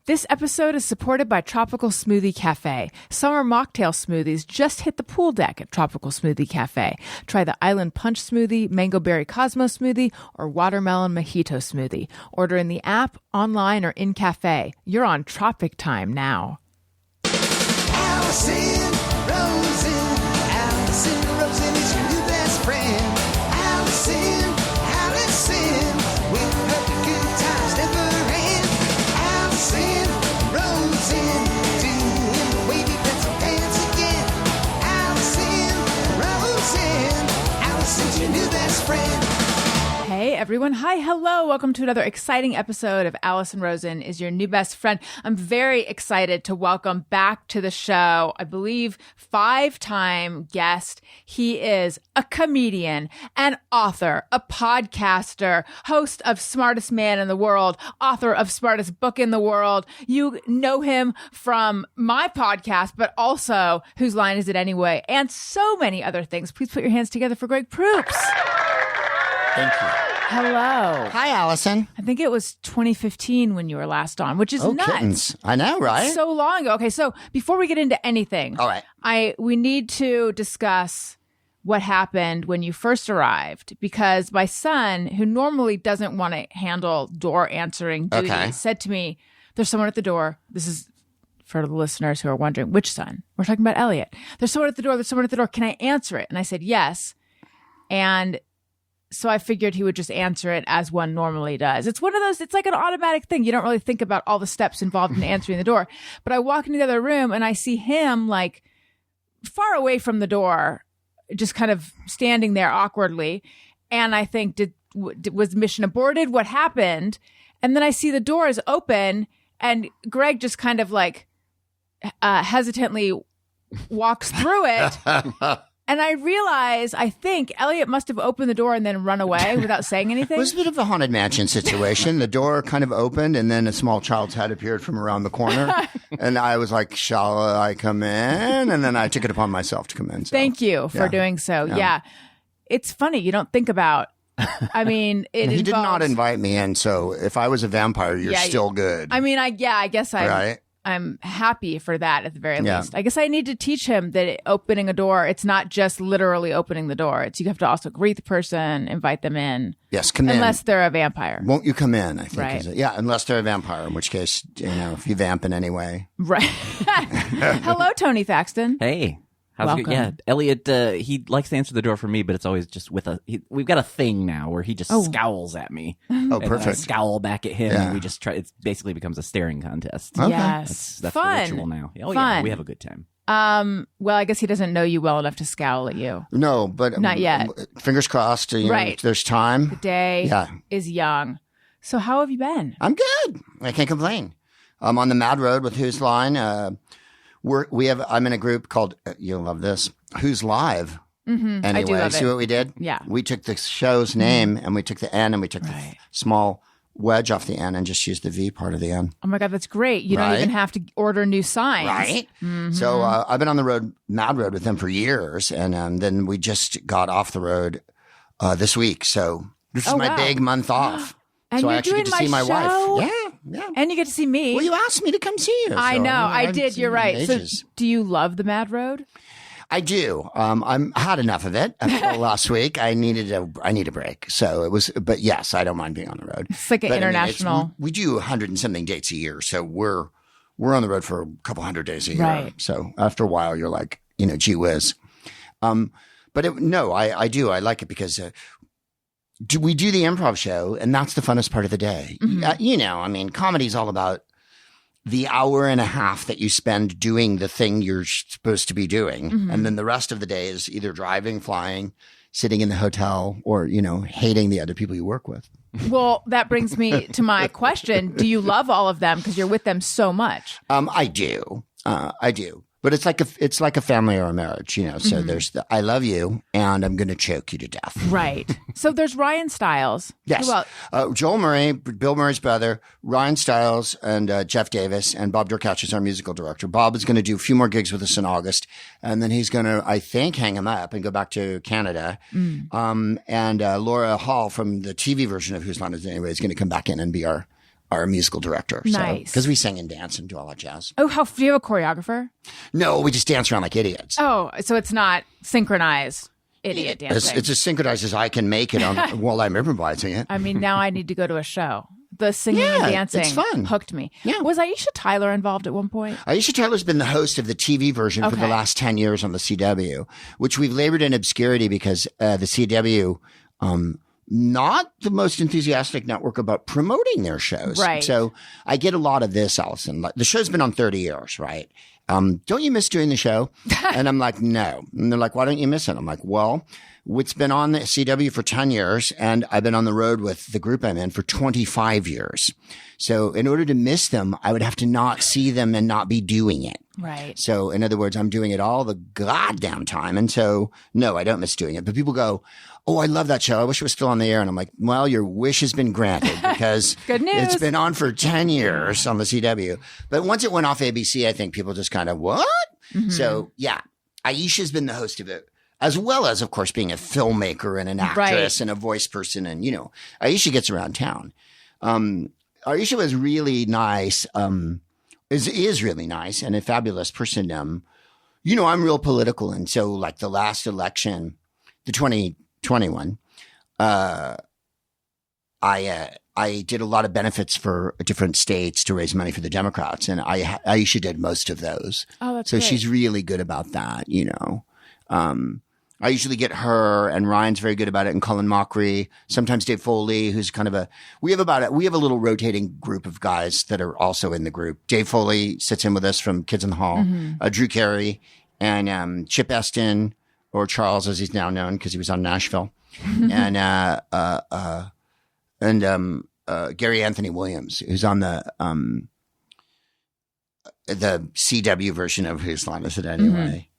This episode is supported by Tropical Smoothie Cafe. Summer mocktail smoothies just hit the pool deck at Tropical Smoothie Cafe. Try the Island Punch Smoothie, Mango Berry Cosmo Smoothie, or Watermelon Mojito Smoothie. Order in the app, online, or in cafe. You're on Tropic Time now. Allison Rosen is your new best friend. Allison, with her good times never end. Allison Rosen, doing the wavy pencil dance again. Allison's your new best friend. Hey everyone. Hi, hello. Welcome to another exciting episode of Allison Rosen is your new best friend. I'm very excited to welcome back to the show, I believe, 5-time guest. He is a comedian, an author, a podcaster, host of Smartest Man in the World, author of Smartest Book in the World. You know him from my podcast, but also Whose Line Is It Anyway? And so many other things. Please put your hands together for Greg Proops. Thank you. Hello. Hi, Allison. I think it was 2015 when you were last on, which is nuts. Kittens. I know, right? So long ago. Okay, so before we get into anything, all right, we need to discuss what happened when you first arrived, because my son, who normally doesn't want to handle door answering duties, said to me, "There's someone at the door." This is for the listeners who are wondering, which son? We're talking about Elliot. There's someone at the door. There's someone at the door. Can I answer it? And I said, yes. And so I figured he would just answer it as one normally does. It's one of those, it's like an automatic thing. You don't really think about all the steps involved in answering the door. But I walk into the other room and I see him like far away from the door, just kind of standing there awkwardly. And I think, was mission aborted? What happened? And then I see the door is open and Greg just kind of like hesitantly walks through it. And I realize, I think Elliot must have opened the door and then run away without saying anything. It was a bit of a haunted mansion situation. The door kind of opened and then a small child's head appeared from around the corner. And I was like, shall I come in? And then I took it upon myself to come in. So, thank you for doing so. Yeah. It's funny. You don't think about, I mean, he did not invite me in. So if I was a vampire, you're still good. I mean, I guess I'm happy for that at the very least. I guess I need to teach him that opening a door, it's not just literally opening the door. It's you have to also greet the person, invite them in. Yes, come in. Unless they're a vampire. Won't you come in, I think. Right. Unless they're a vampire, in which case, if you vamp in any way. Right. Hello, Tony Thaxton. Hey. How's it going? Yeah, Elliot, he likes to answer the door for me, but it's always just with we've got a thing now where he just scowls at me. Oh, perfect. I scowl back at him, and we just try. It basically becomes a staring contest. Okay. Yes. That's fun. The ritual now. Oh, fun. Yeah, we have a good time. Well, I guess he doesn't know you well enough to scowl at you. No, but not yet. Fingers crossed. Right. There's time. The day is young. So how have you been? I'm good. I can't complain. I'm on the Mad Road with Whose Line. I'm in a group called, you'll love this, Who's Live. Mm-hmm. Anyway, I do love see it. what we did? Yeah. We took the show's name and we took the N and we took the small wedge off the N and just used the V part of the N. Oh my God, that's great. You don't even have to order new signs. Right. Mm-hmm. So I've been on the road, Mad Road with them for years. And then we just got off the road this week. So this is my big month off. And so you're I actually get to see my show? wife. Yeah. And you get to see me. Well, you asked me to come see you. I know. I did. You're right. So Ages. do you love the Mad Road? I do. I had enough of it last week. I need a break. So it was, but yes, I don't mind being on the road. It's like an international. We do 100 and something dates a year. So we're on the road for a couple hundred days a year. Right. So after a while, you're like, gee whiz. But I do. I like it because, we do the improv show, and that's the funnest part of the day. Mm-hmm. Comedy's all about the hour and a half that you spend doing the thing you're supposed to be doing. Mm-hmm. And then the rest of the day is either driving, flying, sitting in the hotel, or, hating the other people you work with. Well, that brings me to my question. Do you love all of them because you're with them so much? I do. But it's like a family or a marriage, So Mm-hmm. there's the I love you and I'm going to choke you to death. Right. So there's Ryan Stiles. Yes. Joel Murray, Bill Murray's brother, Ryan Stiles, and Jeff Davis, and Bob Durkach is our musical director. Bob is going to do a few more gigs with us in August, and then he's going to, I think, hang him up and go back to Canada. And Laura Hall from the TV version of Whose Line Is It Anyway is going to come back in and be our our musical director. Nice. Because we sing and dance and do all that jazz. Oh, do you have a choreographer? No, we just dance around like idiots. Oh, so it's not synchronized idiot dancing. It's as synchronized as I can make it while I'm improvising it. I mean, now I need to go to a show. The singing and dancing it's fun. hooked me. Yeah. Was Aisha Tyler involved at one point? Aisha Tyler's been the host of the TV version for the last 10 years on the CW, which we've labored in obscurity because the CW, not the most enthusiastic network about promoting their shows. Right. So I get a lot of this, Allison. The show's been on 30 years, right? Don't you miss doing the show? And I'm like, no. And they're like, why don't you miss it? I'm like, well, it's been on the CW for 10 years and I've been on the road with the group I'm in for 25 years. So in order to miss them, I would have to not see them and not be doing it. Right. So in other words, I'm doing it all the goddamn time. And so no, I don't miss doing it. But people go, oh, I love that show. I wish it was still on the air. And I'm like, well, your wish has been granted because Good news. It's been on for 10 years on the CW. But once it went off ABC, I think people just kind of, what? Mm-hmm. So yeah, Aisha's been the host of it, as well as, of course, being a filmmaker and an actress and a voice person. And, Aisha gets around town. Aisha was really nice, is really nice and a fabulous person. I'm real political. And so like the last election, the 2021, I did a lot of benefits for different states to raise money for the Democrats. And Aisha did most of those. Oh, that's so great. she's really good about that, I usually get her, and Ryan's very good about it, and Colin Mockery, sometimes Dave Foley, who's kind of we have a little rotating group of guys that are also in the group. Dave Foley sits in with us from Kids in the Hall, Drew Carey, and Chip Eston, or Charles as he's now known because he was on Nashville, and Gary Anthony Williams, who's on the CW version of Whose Line Is It Anyway?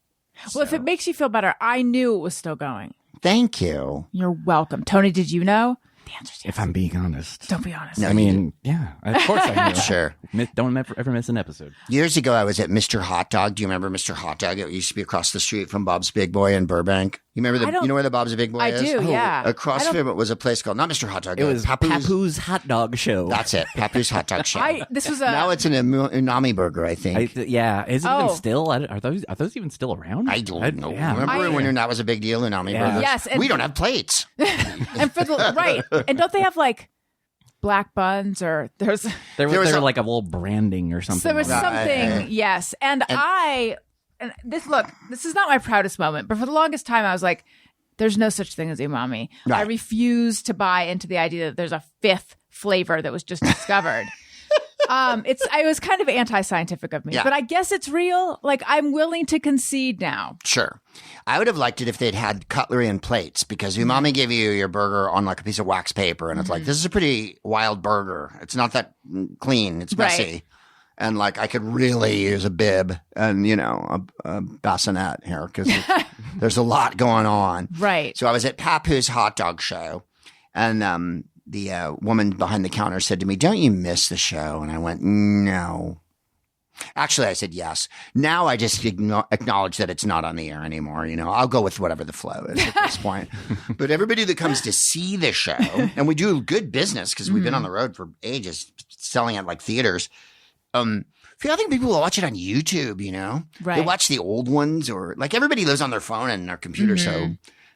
Well, if it makes you feel better, I knew it was still going. Thank you. You're welcome. Tony, did you know? The answer's yes. If I'm being honest. Don't be honest. No, I mean, yeah, of course I knew. Sure. Don't ever miss an episode. Years ago, I was at Mr. Hot Dog. Do you remember Mr. Hot Dog? It used to be across the street from Bob's Big Boy in Burbank. You remember you know where the Bob's Big Boy is? I do, yeah. Across from it was a place called, not Mr. Hot Dog. It was Papu's Hot Dog Show. That's it. Papu's Hot Dog Show. Now it's an Unami burger, I think. Yeah. Is it even still? Are those even still around? I don't know. Yeah. Remember when that was a big deal, Unami burgers? Yes. We don't have plates. And right. And don't they have like black buns or there was like a little branding or something. So there was something, yes. And this is not my proudest moment, but for the longest time I was like, there's no such thing as umami. Right. I refuse to buy into the idea that there's a fifth flavor that was just discovered. It was kind of anti-scientific of me, but I guess it's real. Like I'm willing to concede now. Sure. I would have liked it if they'd had cutlery and plates because umami gave you your burger on like a piece of wax paper and it's like, this is a pretty wild burger. It's not that clean. It's messy. Right. And like I could really use a bib and, a bassinet here because there's a lot going on. Right. So I was at Papu's Hot Dog Show and the woman behind the counter said to me, don't you miss the show? And I went, no. Actually, I said yes. Now I just acknowledge that it's not on the air anymore. I'll go with whatever the flow is at this point. But everybody that comes to see the show, and we do good business because we've been on the road for ages selling at like theaters. I think people will watch it on YouTube, Right. They watch the old ones or like everybody lives on their phone and their computer. So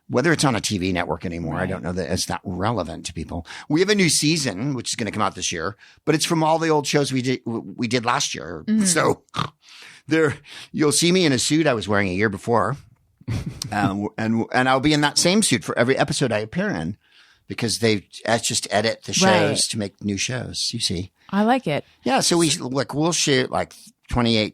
whether it's on a TV network anymore, I don't know that it's that relevant to people. We have a new season, which is going to come out this year, but it's from all the old shows we did last year. So you'll see me in a suit I was wearing a year before. And I'll be in that same suit for every episode I appear in because they just edit the shows to make new shows. You see. I like it. Yeah. So we'll shoot like 25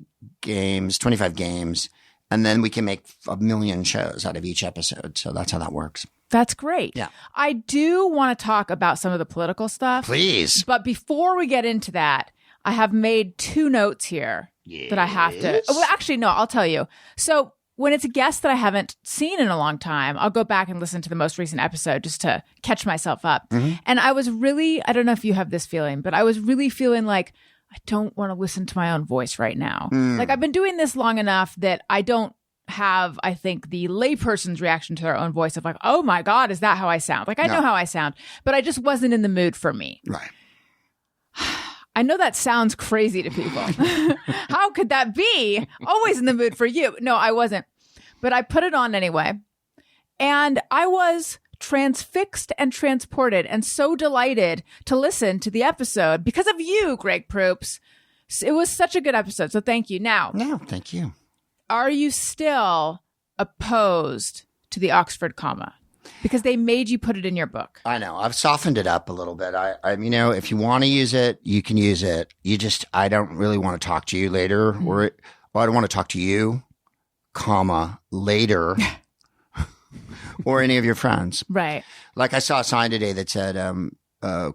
games. And then we can make 1 million shows out of each episode. So that's how that works. That's great. Yeah. I do want to talk about some of the political stuff. Please. But before we get into that, I have made 2 notes here that I have to. Well, actually, no, I'll tell you. So when it's a guest that I haven't seen in a long time, I'll go back and listen to the most recent episode just to catch myself up. And I was really, I don't know if you have this feeling, but I was really feeling like, I don't want to listen to my own voice right now. Like I've been doing this long enough that I don't have, I think, the layperson's reaction to their own voice of like, oh my God, is that how I sound? Like I know how I sound, but I just wasn't in the mood for me. Right. I know that sounds crazy to people. How could that be? Always in the mood for you. No, I wasn't. But I put it on anyway. And I was transfixed and transported and so delighted to listen to the episode because of you, Greg Proops. It was such a good episode. So thank you. Now, No, thank you. are you still opposed to the Oxford comma? Because they made you put it in your book. I know. I've softened it up a little bit. If you want to use it, you can use it. I don't really want to talk to you later, or I don't want to talk to you, comma, later, or any of your friends. Right. Like I saw a sign today that said,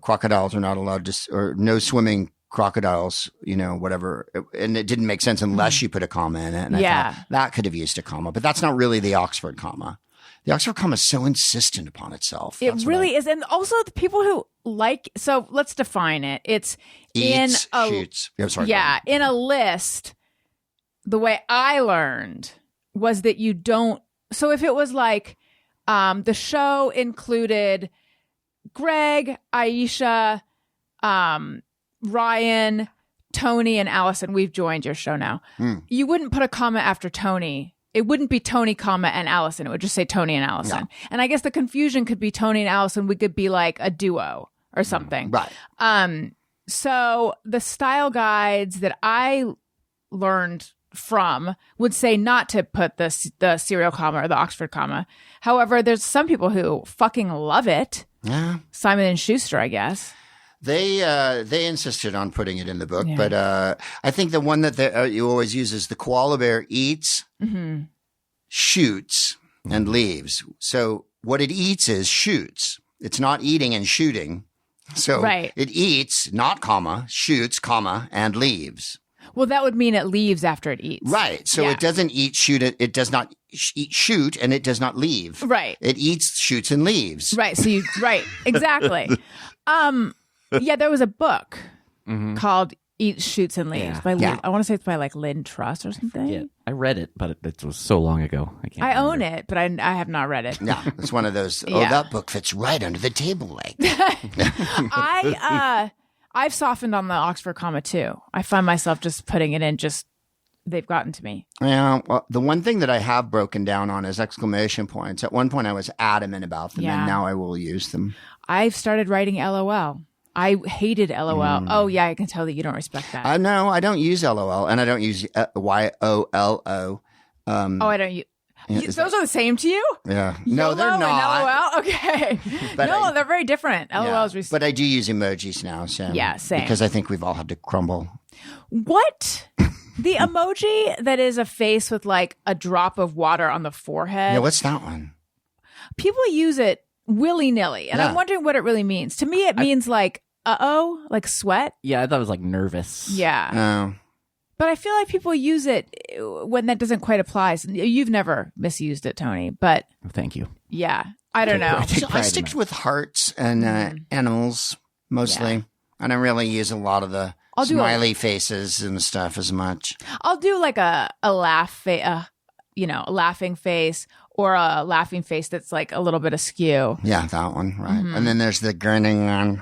crocodiles are not allowed to, or no swimming crocodiles, whatever. And it didn't make sense unless you put a comma in it. And I thought that could have used a comma, but that's not really the Oxford comma. The Oxford comma is so insistent upon itself. It really is. And also the people who so let's define it. It's eats, shoots. In a list, the way I learned was that you don't. So if it was like the show included Greg, Aisha, Ryan, Tony, and Allison. We've joined your show now. You wouldn't put a comma after Tony. It wouldn't be Tony, comma, and Allison. It would just say Tony and Allison. Yeah. And I guess the confusion could be Tony and Allison. We could be like a duo or something. Right. So the style guides that I learned from would say not to put the serial comma or the Oxford comma. However, there's some people who fucking love it. Yeah. Simon and Schuster, I guess. They insisted on putting it in the book, but I think the one that you always use is the koala bear eats, shoots, and leaves. So what it eats is shoots. It's not eating and shooting. So it eats, not comma, shoots, comma, and leaves. Well, that would mean it leaves after it eats. Right. So it doesn't eat, shoot, it does not eat, shoot, and it does not leave. Right. It eats, shoots, and leaves. Right. So exactly. Yeah, there was a book called Eats, Shoots, and Leaves by I want to say it's by like Lynn Truss or something. Yeah, I read it, but it was so long ago. I own it, but I have not read it. No, it's one of those. Oh, that book fits right under the table leg. I've softened on the Oxford comma too. I find myself just putting it in. They've gotten to me. Yeah. Well, the one thing that I have broken down on is exclamation points. At one point, I was adamant about them, and now I will use them. I've started writing LOL. I hated LOL. Oh, yeah, I can tell that you don't respect that. No, I don't use LOL, and I don't use YOLO. I don't use... Those are the same to you? Yeah. YOLO No, they're not. And LOL? Okay. They're very different. LOL is... But I do use emojis now, so... Yeah, same. Because I think we've all had to crumble. What? The emoji that is a face with like a drop of water on the forehead? Yeah, what's that one? People use it willy-nilly, and I'm wondering what it really means. To me, it means like, like sweat. Yeah, I thought it was like nervous. Yeah. Oh. But I feel like people use it when that doesn't quite apply. So you've never misused it, Tony, but... Thank you. Yeah. I don't know. I stick with hearts and animals, mostly. Yeah. I don't really use a lot of the smiley faces and stuff as much. I'll do like a a laughing face, or a laughing face that's like a little bit askew. Yeah, that one, right. And then there's the grinning one.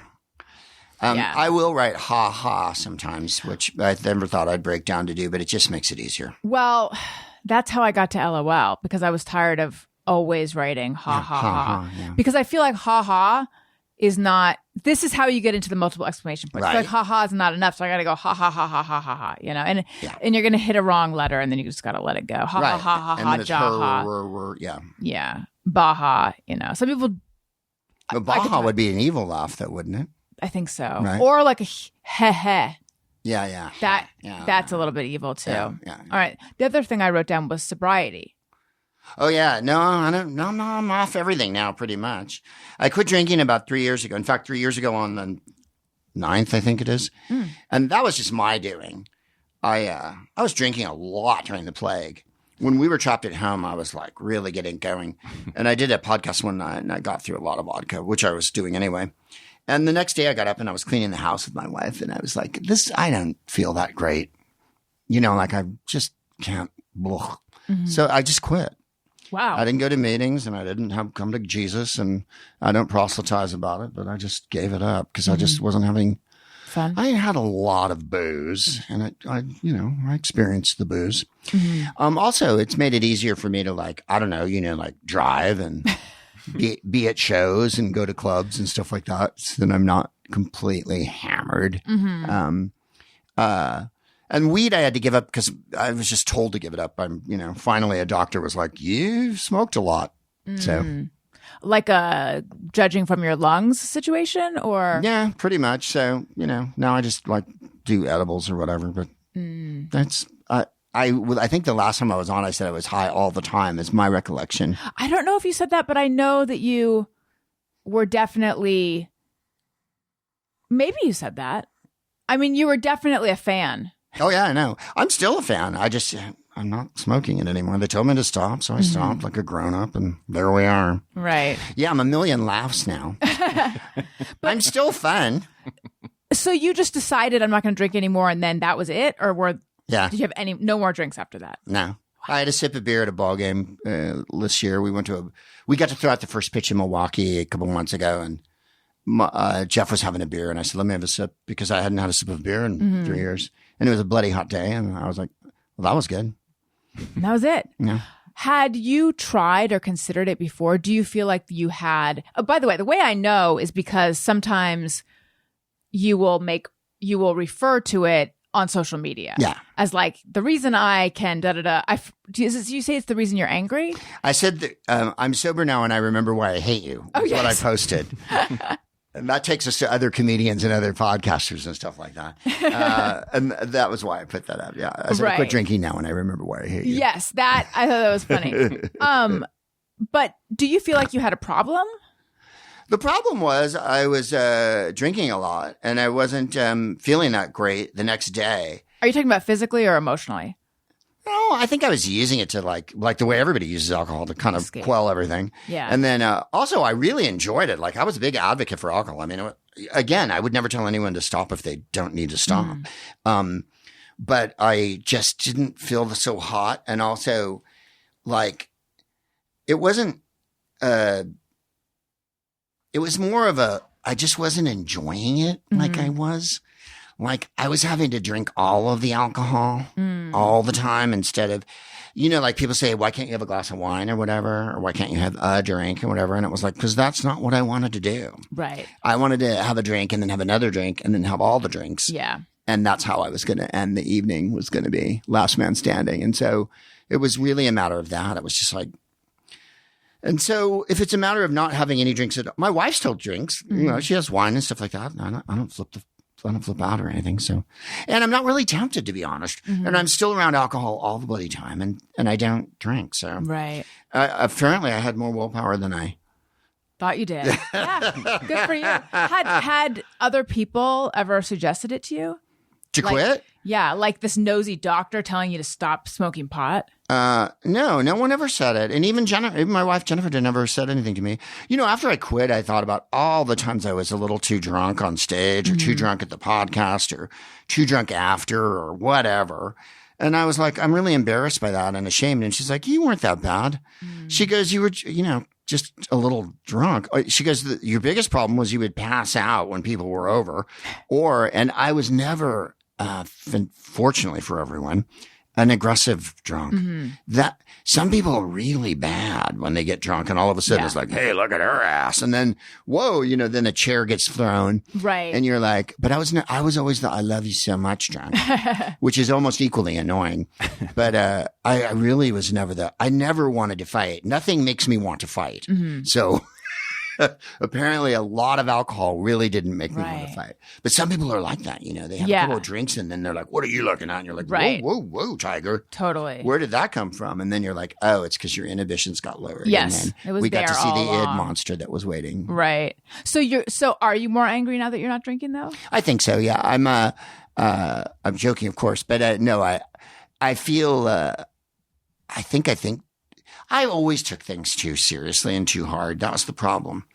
I will write ha ha sometimes, which I never thought I'd break down to do, but it just makes it easier. Well, that's how I got to LOL, because I was tired of always writing ha ha ha. Yeah. Because I feel like ha ha is not, this is how you get into the multiple exclamation points. Right. Like ha ha is not enough, so I got to go ha ha ha ha ha ha ha, and you're going to hit a wrong letter, and then you just got to let it go. Ha ha ha ha ha ja ha. Yeah. Baha, Some people... But baha would be an evil laugh, though, wouldn't it? I think so. Right. Or like a heh heh. Yeah. That's a little bit evil, too. Yeah. All right. The other thing I wrote down was sobriety. Oh, yeah. No, I don't. No, I'm off everything now, pretty much. I quit drinking about 3 years ago. In fact, 3 years ago on the 9th, I think it is. And that was just my doing. I was drinking a lot during the plague. When we were trapped at home, I was like really getting going. And I did a podcast one night, and I got through a lot of vodka, which I was doing anyway. And the next day I got up and I was cleaning the house with my wife, and I was like, I don't feel that great. Like I just can't. So I just quit. Wow. I didn't go to meetings, and I didn't come to Jesus, and I don't proselytize about it, but I just gave it up because I just wasn't having fun? I had a lot of booze, and I experienced the booze. Also, it's made it easier for me to drive and be at shows and go to clubs and stuff like that, so that I'm not completely hammered. And weed I had to give up because I was just told to give it up. Finally a doctor was like, "You've smoked a lot." So, like a judging from your lungs situation, or yeah, pretty much. So now I just do edibles or whatever. But that's I think the last time I was on, I said I was high all the time. Is my recollection. I don't know if you said that, but I know that you were definitely. Maybe you said that. I mean, you were definitely a fan. Oh, yeah, I know. I'm still a fan. I'm not smoking it anymore. They told me to stop, so I stopped like a grown-up, and there we are. Right. Yeah, I'm a million laughs now. But I'm still fun. So you just decided I'm not going to drink anymore, and then that was it? Or did you have no more drinks after that? No. I had a sip of beer at a ball game this year. We got to throw out the first pitch in Milwaukee a couple months ago, and Jeff was having a beer, and I said, "Let me have a sip," because I hadn't had a sip of beer in 3 years. And it was a bloody hot day. And I was like, well, that was good. And that was it. Yeah. Had you tried or considered it before? Do you feel like you had, by the way I know is because sometimes you will refer to it on social media. Yeah. As the reason I can you say it's the reason you're angry? I said that I'm sober now and I remember why I hate you. That's what I posted. And that takes us to other comedians and other podcasters and stuff like that. And that was why I put that up. Yeah. I said, I quit drinking now and I remember why I hate you. Yes. I thought that was funny. But do you feel like you had a problem? The problem was I was drinking a lot and I wasn't feeling that great the next day. Are you talking about physically or emotionally? No, I think I was using it to like the way everybody uses alcohol to kind of escape. Quell everything. Yeah. And then also I really enjoyed it. I was a big advocate for alcohol. I mean, again, I would never tell anyone to stop if they don't need to stop. But I just didn't feel so hot. And also it wasn't, it was more of I just wasn't enjoying it like I was. I was having to drink all of the alcohol all the time instead of, people say, why can't you have a glass of wine or whatever? Or why can't you have a drink or whatever? And it was because that's not what I wanted to do. Right. I wanted to have a drink and then have another drink and then have all the drinks. Yeah. And that's how I was going to end the evening, was going to be last man standing. And so it was really a matter of that. It was just and so if it's a matter of not having any drinks my wife still drinks, she has wine and stuff like that. I don't flip out or anything. So, and I'm not really tempted, to be honest. And I'm still around alcohol all the bloody time and I don't drink. So, right. Apparently I had more willpower than I thought you did. Yeah. Good for you. Had other people ever suggested it to you? To quit? Yeah. Like this nosy doctor telling you to stop smoking pot? No one ever said it. And even my wife, Jennifer, never said anything to me. After I quit, I thought about all the times I was a little too drunk on stage or too drunk at the podcast or too drunk after or whatever. And I was like, I'm really embarrassed by that and ashamed. And she's like, you weren't that bad. She goes, you were, just a little drunk. She goes, your biggest problem was you would pass out when people were over and I was never, fortunately for everyone, an aggressive drunk. That some people are really bad when they get drunk and all of a sudden it's like, hey, look at her ass. And then, whoa, then a chair gets thrown. Right. And you're like, but I was always the I love you so much drunk, which is almost equally annoying. But I really was never I never wanted to fight. Nothing makes me want to fight. So apparently a lot of alcohol really didn't make me want to fight. But some people are like that, they have a couple of drinks and then they're like, what are you looking at? And you're like, whoa, tiger. Totally. Where did that come from? And then you're like, oh, it's because your inhibitions got lowered. Yes. And it was we got to see the id monster that was waiting. Right. So are you more angry now that you're not drinking though? I think so. Yeah. I'm joking, of course, but no, I feel, I think I always took things too seriously and too hard. That was the problem.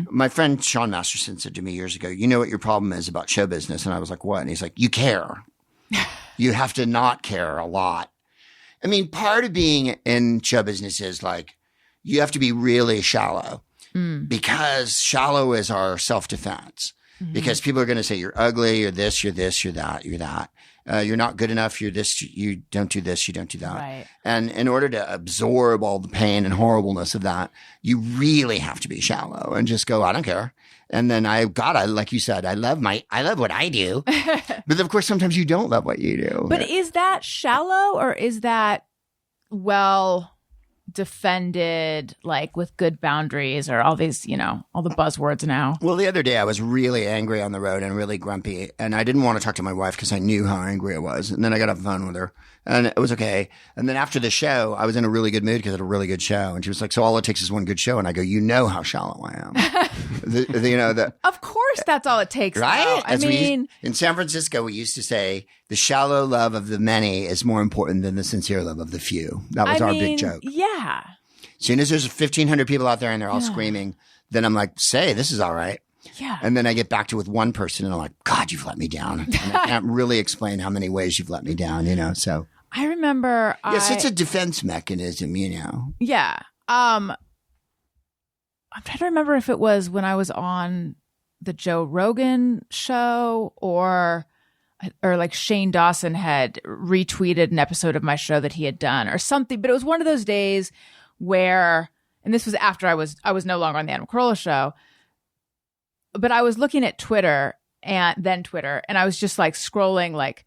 My friend Sean Masterson said to me years ago, you know what your problem is about show business? And I was like, what? And he's like, you care. You have to not care a lot. I mean, part of being in show business is you have to be really shallow because shallow is our self-defense. because people are going to say you're ugly, you're this, you're this, you're that, you're that. You're not good enough. You're this. You don't do this. You don't do that. Right. And in order to absorb all the pain and horribleness of that, you really have to be shallow and just go, I don't care. And then like you said, I love what I do. But of course, sometimes you don't love what you do. But is that shallow or is that well defended, like with good boundaries or all these, all the buzzwords now? Well, the other day I was really angry on the road and really grumpy, and I didn't want to talk to my wife because I knew how angry I was. And then I got off the phone with her, and it was okay. And then after the show, I was in a really good mood because I had a really good show. And she was like, "So all it takes is one good show." And I go, "You know how shallow I am." Of course, that's all it takes, right? Though. In San Francisco, we used to say the shallow love of the many is more important than the sincere love of the few. That was our big joke. Yeah. As soon as there's 1,500 people out there and they're all screaming, then I'm like, "Say, this is all right." Yeah. And then I get back to with one person and I'm like, "God, you've let me down." And I can't really explain how many ways you've let me down, so. I remember. Yes, it's a defense mechanism, Yeah. I'm trying to remember if it was when I was on the Joe Rogan show or like Shane Dawson had retweeted an episode of my show that he had done or something. But it was one of those days where, and this was after I was no longer on the Adam Carolla show, but I was looking at Twitter and I was just like scrolling like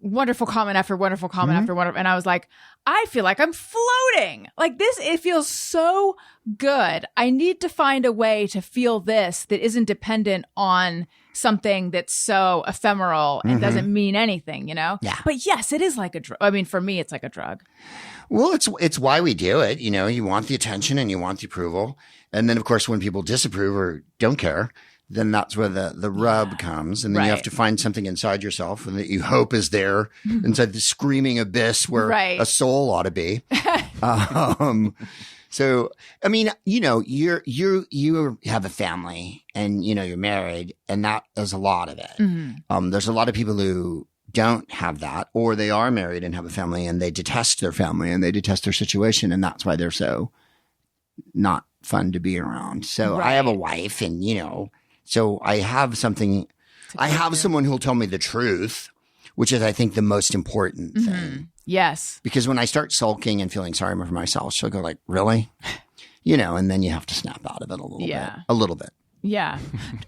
wonderful comment after wonderful comment after wonderful. And I was like, I feel like I'm floating like this. It feels so good. I need to find a way to feel this that isn't dependent on something that's so ephemeral and doesn't mean anything, Yeah. But yes, it is like a drug. I mean, for me, it's like a drug. Well, it's why we do it. You want the attention and you want the approval. And then, of course, when people disapprove or don't care, then that's where the rub comes. And then you have to find something inside yourself and that you hope is there inside the screaming abyss where a soul ought to be. So, I mean, you have a family and, you're married and that is a lot of it. There's a lot of people who don't have that, or they are married and have a family and they detest their family and they detest their situation. And that's why they're so not fun to be around. So I have a wife and, so I have something, I have someone who'll tell me the truth, which is, I think, the most important thing. Yes. Because when I start sulking and feeling sorry for myself, she'll go like, really? And then you have to snap out of it a little bit. Yeah.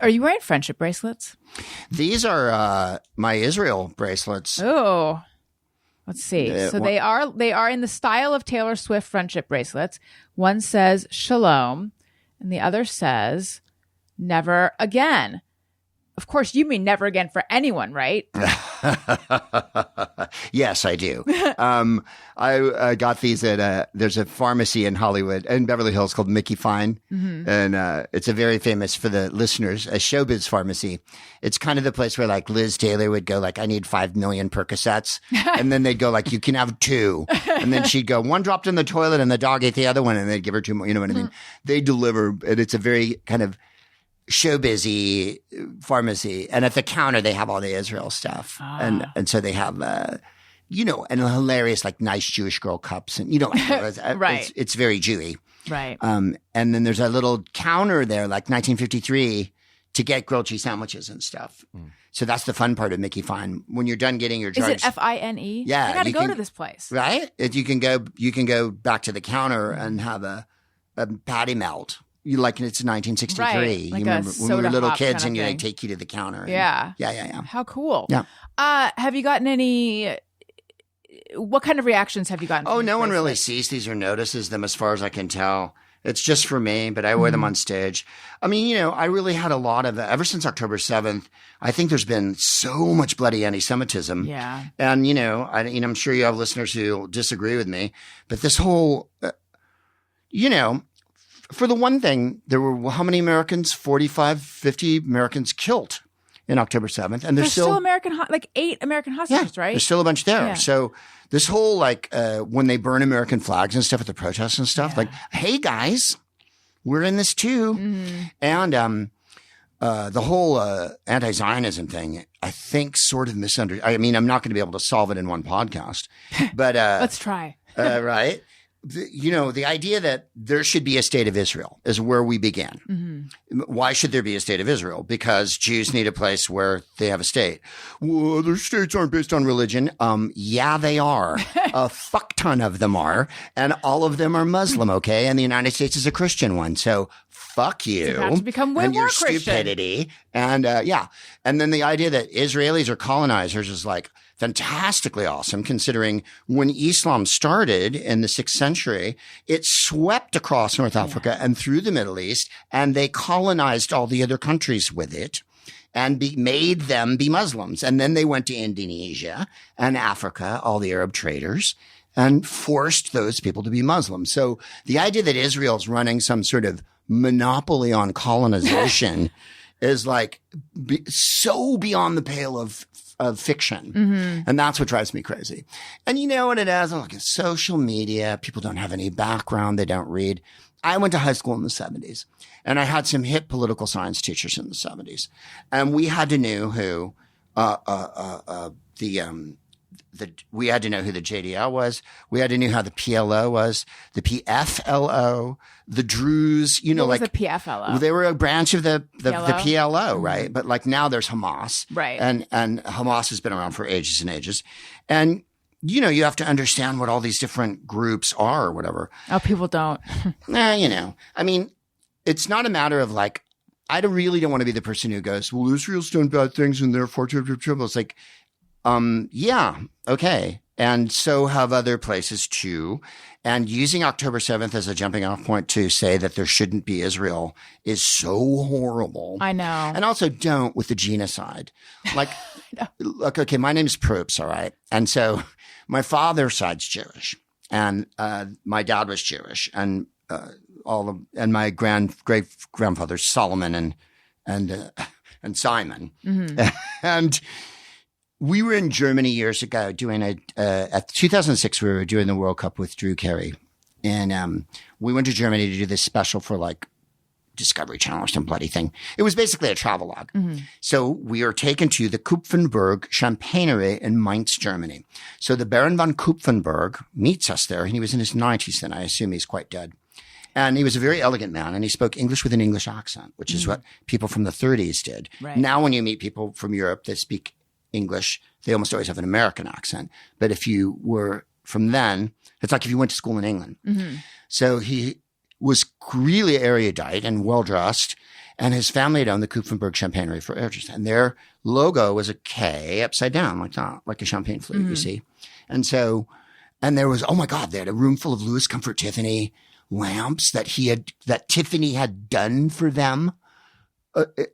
Are you wearing friendship bracelets? These are my Israel bracelets. Oh, let's see. So they are in the style of Taylor Swift friendship bracelets. One says shalom and the other says never again. Of course, you mean never again for anyone, right? Yes, I do. I got these at there's a pharmacy in Hollywood, in Beverly Hills called Mickey Fine. And it's a very famous, for the listeners, a showbiz pharmacy. It's kind of the place where like Liz Taylor would go like, I need 5 million Percocets. And then they'd go like, you can have 2. And then she'd go, 1 dropped in the toilet and the dog ate the other one. And they'd give her 2 more. You know what I mean? They deliver, and it's a very kind of showbizy pharmacy, and at the counter they have all the Israel stuff, and so they have and hilarious like nice Jewish girl cups, and right. It's very Jewy, right? And then there's a little counter there, like 1953, to get grilled cheese sandwiches and stuff. So that's the fun part of Mickey Fine. When you're done getting your drugs, is it FINE? Yeah, I got to go to this place, right? You can go back to the counter and have a patty melt. You like it's 1963. Right, like you remember when we were little kids and they take you to the counter. Yeah. How cool. Yeah. Have you gotten any? What kind of reactions have you gotten? Oh, no one really sees these or notices them, as far as I can tell. It's just for me, but I wear them on stage. I mean, I really had a lot of ever since October 7th. I think there's been so much bloody anti-Semitism. Yeah. And I'm sure you have listeners who disagree with me, but this whole, for the one thing, there were how many Americans? 45, 50 Americans killed in October 7th. And there's still American, like 8 American hostages, right? There's still a bunch there. Yeah. So this whole when they burn American flags and stuff at the protests and stuff, like, hey guys, we're in this too. And the whole anti-Zionism thing, I think, sort of misunderstood. I mean, I'm not going to be able to solve it in one podcast, but let's try. Right. the idea that there should be a state of Israel is where we began. Mm-hmm. Why should there be a state of Israel? Because Jews need a place where they have a state. Well, other states aren't based on religion. Yeah, they are. A fuck ton of them are. And all of them are Muslim, okay? And the United States is a Christian one. So fuck you. You have to become way and more your Christian. stupidity. And And then the idea that Israelis are colonizers is like, fantastically awesome, considering when Islam started in the 6th century, it swept across North Africa and through the Middle East, and they colonized all the other countries with it and made them be Muslims. And then they went to Indonesia and Africa, all the Arab traders, and forced those people to be Muslim. So the idea that Israel's running some sort of monopoly on colonization is like so beyond the pale of fiction. Mm-hmm. And that's what drives me crazy. And you know what it is? I'm looking at social media. People don't have any background. They don't read. I went to high school in the 70s and I had some hip political science teachers in the 70s. And we had to know who, we had to know who the JDL was. We had to know how the PLO was, the PFLO, the Druze, what was the PFLO? They were a branch of the PLO, right? Mm-hmm. But like now there's Hamas. Right. And Hamas has been around for ages and ages. And, you have to understand what all these different groups are or whatever. Oh, people don't. I mean, it's not a matter of like, I really don't want to be the person who goes, well, Israel's done bad things and therefore trouble. It's like, yeah, okay. And so have other places too. And using October 7th as a jumping off point to say that there shouldn't be Israel is so horrible. I know. And also don't with the genocide. Like, look, okay, my name's Proops, all right? And so my father's side's Jewish and, my dad was Jewish and, and my great grandfather's Solomon and Simon. Mm-hmm. And we were in Germany years ago doing at 2006, we were doing the World Cup with Drew Carey. And we went to Germany to do this special for like Discovery Channel or some bloody thing. It was basically a travelogue. Mm-hmm. So we are taken to the Kupfenberg Champagnery in Mainz, Germany. So the Baron von Kupfenberg meets us there. And he was in his 90s then. I assume he's quite dead. And he was a very elegant man, and he spoke English with an English accent, which is what people from the 30s did. Right. Now when you meet people from Europe that speak English, they almost always have an American accent. But if you were from then, it's like if you went to school in England. Mm-hmm. So he was really erudite and well-dressed, and his family had owned the Kupfenberg Champagnery for ages. And their logo was a K upside down, like that, like a champagne flute, you see. And so, and there was, oh my God, they had a room full of Louis Comfort Tiffany lamps that Tiffany had done for them.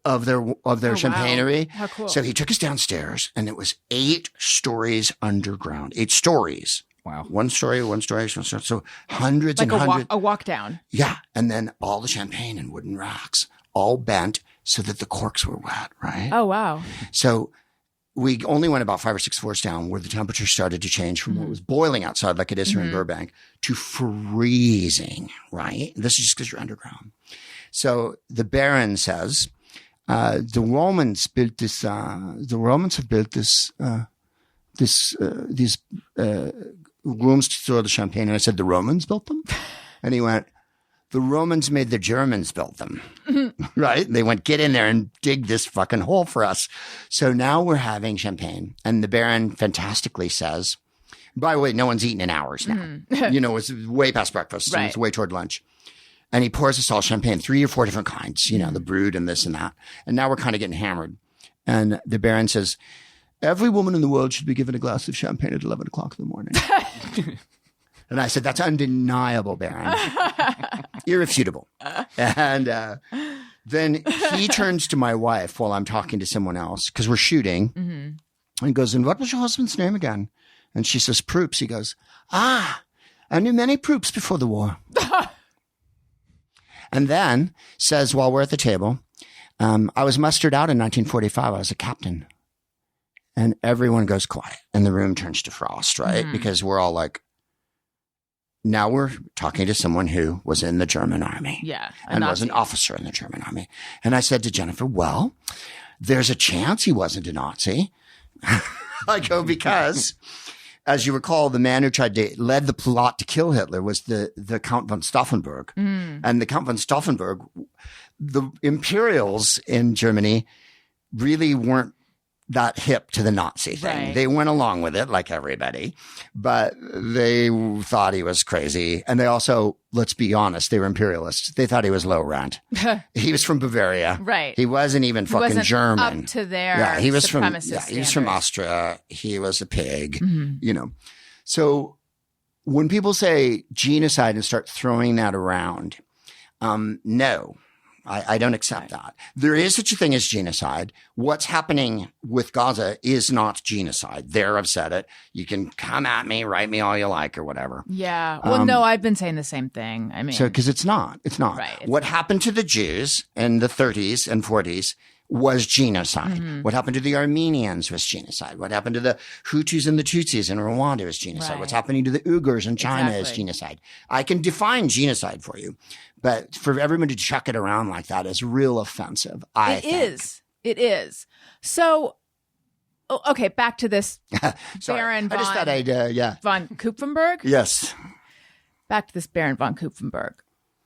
Of their champagnery. Wow. How cool. So he took us downstairs and it was 8 stories underground. 8 stories. Wow. One story. So hundreds like and hundreds. A walk down. Yeah. And then all the champagne in wooden racks, all bent so that the corks were wet, right? Oh, wow. So we only went about 5 or 6 floors down where the temperature started to change from what was boiling outside like it is here in Burbank to freezing, right? This is just because you're underground. So the Baron says, the Romans built this, have built these rooms to store the champagne. And I said, the Romans built them? And he went, the Romans made the Germans build them, right? They went, get in there and dig this fucking hole for us. So now we're having champagne. And the Baron fantastically says, by the way, no one's eaten in hours now. It's way past breakfast. Right. It's way toward lunch. And he pours us all champagne, 3 or 4 different kinds, the Brut and this and that. And now we're kind of getting hammered. And the Baron says, every woman in the world should be given a glass of champagne at 11 o'clock in the morning. And I said, that's undeniable, Baron. Irrefutable. And then he turns to my wife while I'm talking to someone else, because we're shooting. Mm-hmm. And goes, and what was your husband's name again? And she says, Proops. He goes, I knew many Proops before the war. And then says, while we're at the table, I was mustered out in 1945. I was a captain. And everyone goes quiet. And the room turns to frost, right? Mm-hmm. Because we're all like, now we're talking to someone who was in the German army. Yeah. And was an officer in the German army. And I said to Jennifer, well, there's a chance he wasn't a Nazi. I go, because as you recall, the man who led the plot to kill Hitler was the Count von Stauffenberg. And the Count von Stauffenberg, the Imperials in Germany really weren't that hip to the Nazi thing. Right. They went along with it like everybody, but they thought he was crazy. And they also, let's be honest, they were imperialists. They thought he was low rent. He was from Bavaria. Right. He wasn't even fucking German. Up to their he was supremacist he was from Austria. He was a pig, you know. So when people say genocide and start throwing that around, no. I don't accept that. There is such a thing as genocide. What's happening with Gaza is not genocide. I've said it. You can come at me, write me all you like or whatever. Yeah. Well, no, I've been saying the same thing. I mean, because it's not. Right, what happened to the Jews in the 30s and 40s was genocide. What happened to the Armenians was genocide. What happened to the Hutus and the Tutsis in Rwanda was genocide. Right. What's happening to the Uyghurs in China is genocide. I can define genocide for you, but for everyone to chuck it around like that is real offensive. I think. It is. So, okay, back to this Sorry. Baron I just thought I'd, von Kupfenberg. Yes. Back to this Baron von Kupfenberg.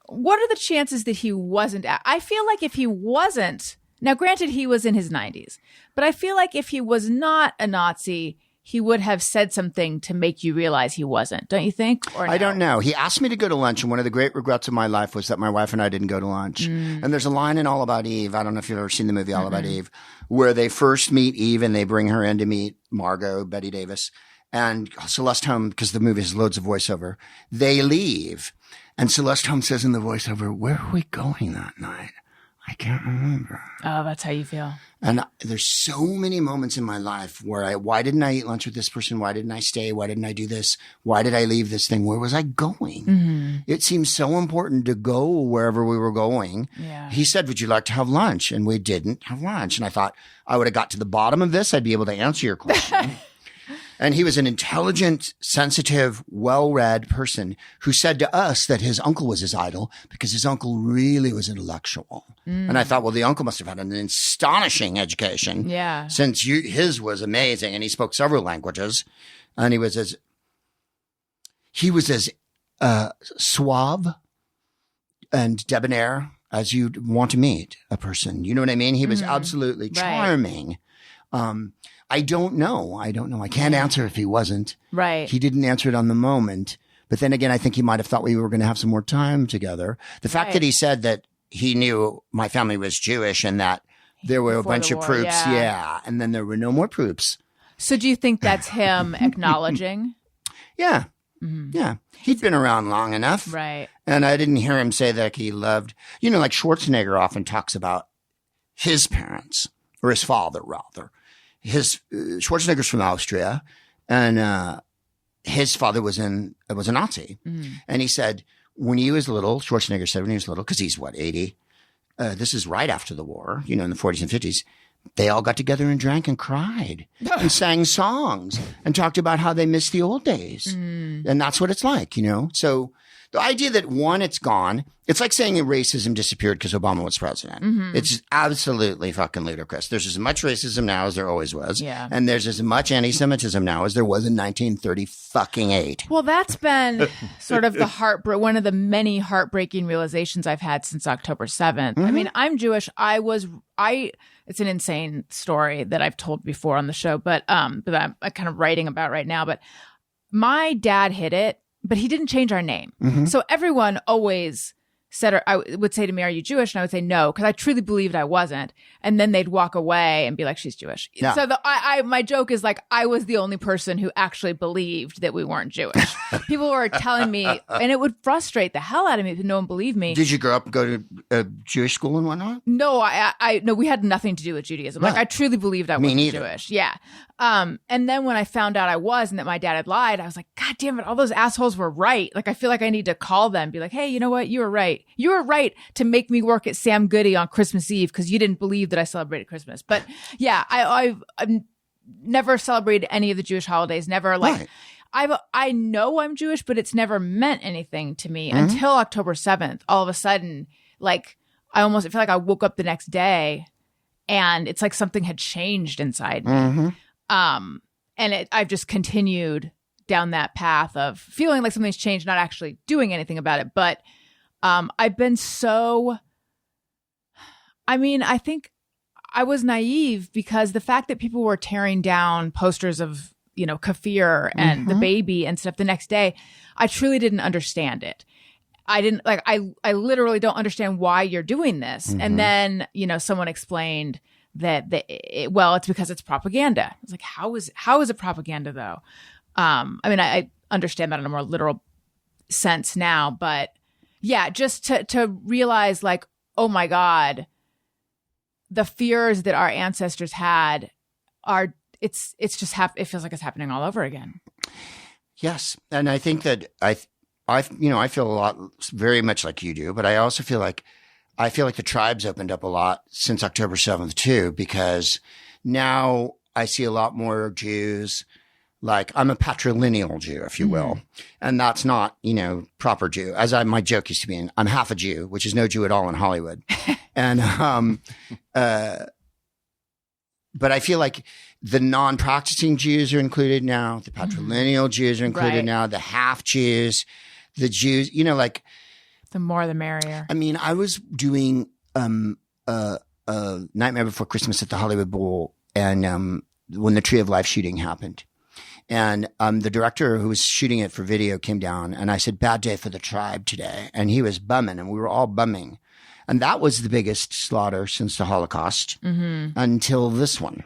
What are the chances that he wasn't? I feel like if he wasn't, now granted he was in his 90s, but I feel like if he was not a Nazi, he would have said something to make you realize he wasn't. Don't you think? Or no? I don't know. He asked me to go to lunch, and one of the great regrets of my life was that my wife and I didn't go to lunch. And there's a line in All About Eve. I don't know if you've ever seen the movie All About Eve, where they first meet Eve and they bring her in to meet Margot, Betty Davis, and Celeste Holm, because the movie has loads of voiceover. They leave. And Celeste Holm says in the voiceover, "Where are we going that night? I can't remember." Oh, that's how you feel. And there's so many moments in my life where why didn't I eat lunch with this person? Why didn't I stay? Why didn't I do this? Why did I leave this thing? Where was I going? It seems so important to go wherever we were going. Yeah. He said, "Would you like to have lunch?" And we didn't have lunch. And I thought I would have got to the bottom of this. I'd be able to answer your question. And he was an intelligent, sensitive, well-read person who said to us that his uncle was his idol because his uncle really was intellectual. And I thought, well, the uncle must have had an astonishing education. Yeah. Since his was amazing and he spoke several languages. And he was as suave and debonair as you'd want to meet a person. You know what I mean? He was absolutely charming. I don't know. I can't answer if he wasn't. Right. He didn't answer it on the moment. But then again, I think he might have thought we were going to have some more time together. The fact that he said that he knew my family was Jewish and that there were Before a bunch the of war, Proops. Yeah. And then there were no more Proops. So do you think that's him acknowledging? Yeah. Yeah. He'd been around long enough. Right. And I didn't hear him say that he loved, like Schwarzenegger often talks about his parents, or his father rather. Schwarzenegger's from Austria, and his father was a Nazi. And he said when he was little, Schwarzenegger said when he was little, because he's 80. This is right after the war, in the 40s and 50s. They all got together and drank and cried and sang songs and talked about how they missed the old days. And that's what it's like, So the idea that it's gone. It's like saying that racism disappeared because Obama was president. It's absolutely fucking ludicrous. There's as much racism now as there always was. Yeah. And there's as much anti-Semitism now as there was in 1938. Well, that's been sort of one of the many heartbreaking realizations I've had since October 7th. I mean, I'm Jewish. It's an insane story that I've told before on the show, but I'm kind of writing about right now. But my dad hid it, but he didn't change our name. So everyone always said, I would say to me, "Are you Jewish?" And I would say no, because I truly believed I wasn't. And then they'd walk away and be like, "She's Jewish." Yeah. So my joke is like, I was the only person who actually believed that we weren't Jewish. People were telling me, and it would frustrate the hell out of me if no one believed me. Did you grow up, go to a Jewish school and whatnot? No, no, we had nothing to do with Judaism. Like, I truly believed I wasn't neither. Jewish. Yeah. And then when I found out I was and that my dad had lied, I was like, God damn it, all those assholes were right. Like, I feel like I need to call them and be like, hey, you know what? You were right. You were right to make me work at Sam Goody on Christmas Eve because you didn't believe that I celebrated Christmas. But yeah, I've never celebrated any of the Jewish holidays. Never like, I know I'm Jewish, but it's never meant anything to me until October 7th. All of a sudden, like, I feel like I woke up the next day and it's like something had changed inside me. And I've just continued down that path of feeling like something's changed, not actually doing anything about it. But I've been I think I was naive because the fact that people were tearing down posters of, Kafir and the baby and stuff the next day, I truly didn't understand it. I didn't I literally don't understand why you're doing this. And then, someone explained that it's because it's propaganda. I was like, how is it propaganda though? I understand that in a more literal sense now, but yeah, just to realize like, oh my God, the fears that our ancestors had it feels like it's happening all over again. Yes. And I think that I feel a lot, very much like you do, but I also feel like the tribes opened up a lot since October 7th too, because now I see a lot more Jews. Like I'm a patrilineal Jew, if you will. And that's not, proper Jew. My joke used to be, I'm half a Jew, which is no Jew at all in Hollywood. And, but I feel like the non-practicing Jews are included now. The patrilineal Jews are included now. The half Jews, the Jews, the more the merrier. I was doing Nightmare Before Christmas at the Hollywood Bowl, and when the Tree of Life shooting happened. And the director who was shooting it for video came down, and I said, bad day for the tribe today. And he was bumming, and we were all bumming. And that was the biggest slaughter since the Holocaust until this one.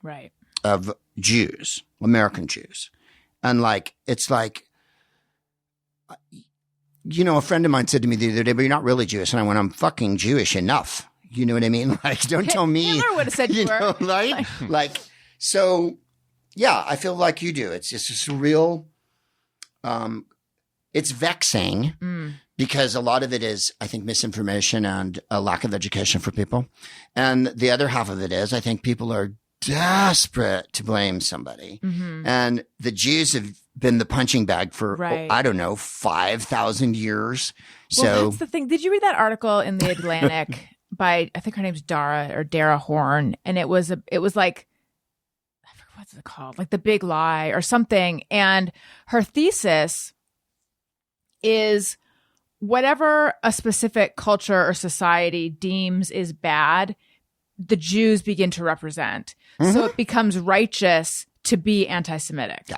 Right. Of Jews, American Jews. And it's like, a friend of mine said to me the other day, but you're not really Jewish. And I went, I'm fucking Jewish enough. You know what I mean? Like, don't tell me. Hitler would have said you were. Right? So, yeah, I feel like you do. It's just a real, it's vexing because a lot of it is, I think, misinformation and a lack of education for people. And the other half of it is, I think people are desperate to blame somebody. And the Jews have been the punching bag for, 5,000 years. Well, that's the thing. Did you read that article in The Atlantic by, I think her name's Dara Horn? And it was like, I forget what's it called, like The Big Lie or something. And her thesis is whatever a specific culture or society deems is bad, the Jews begin to represent. So it becomes righteous to be anti-Semitic,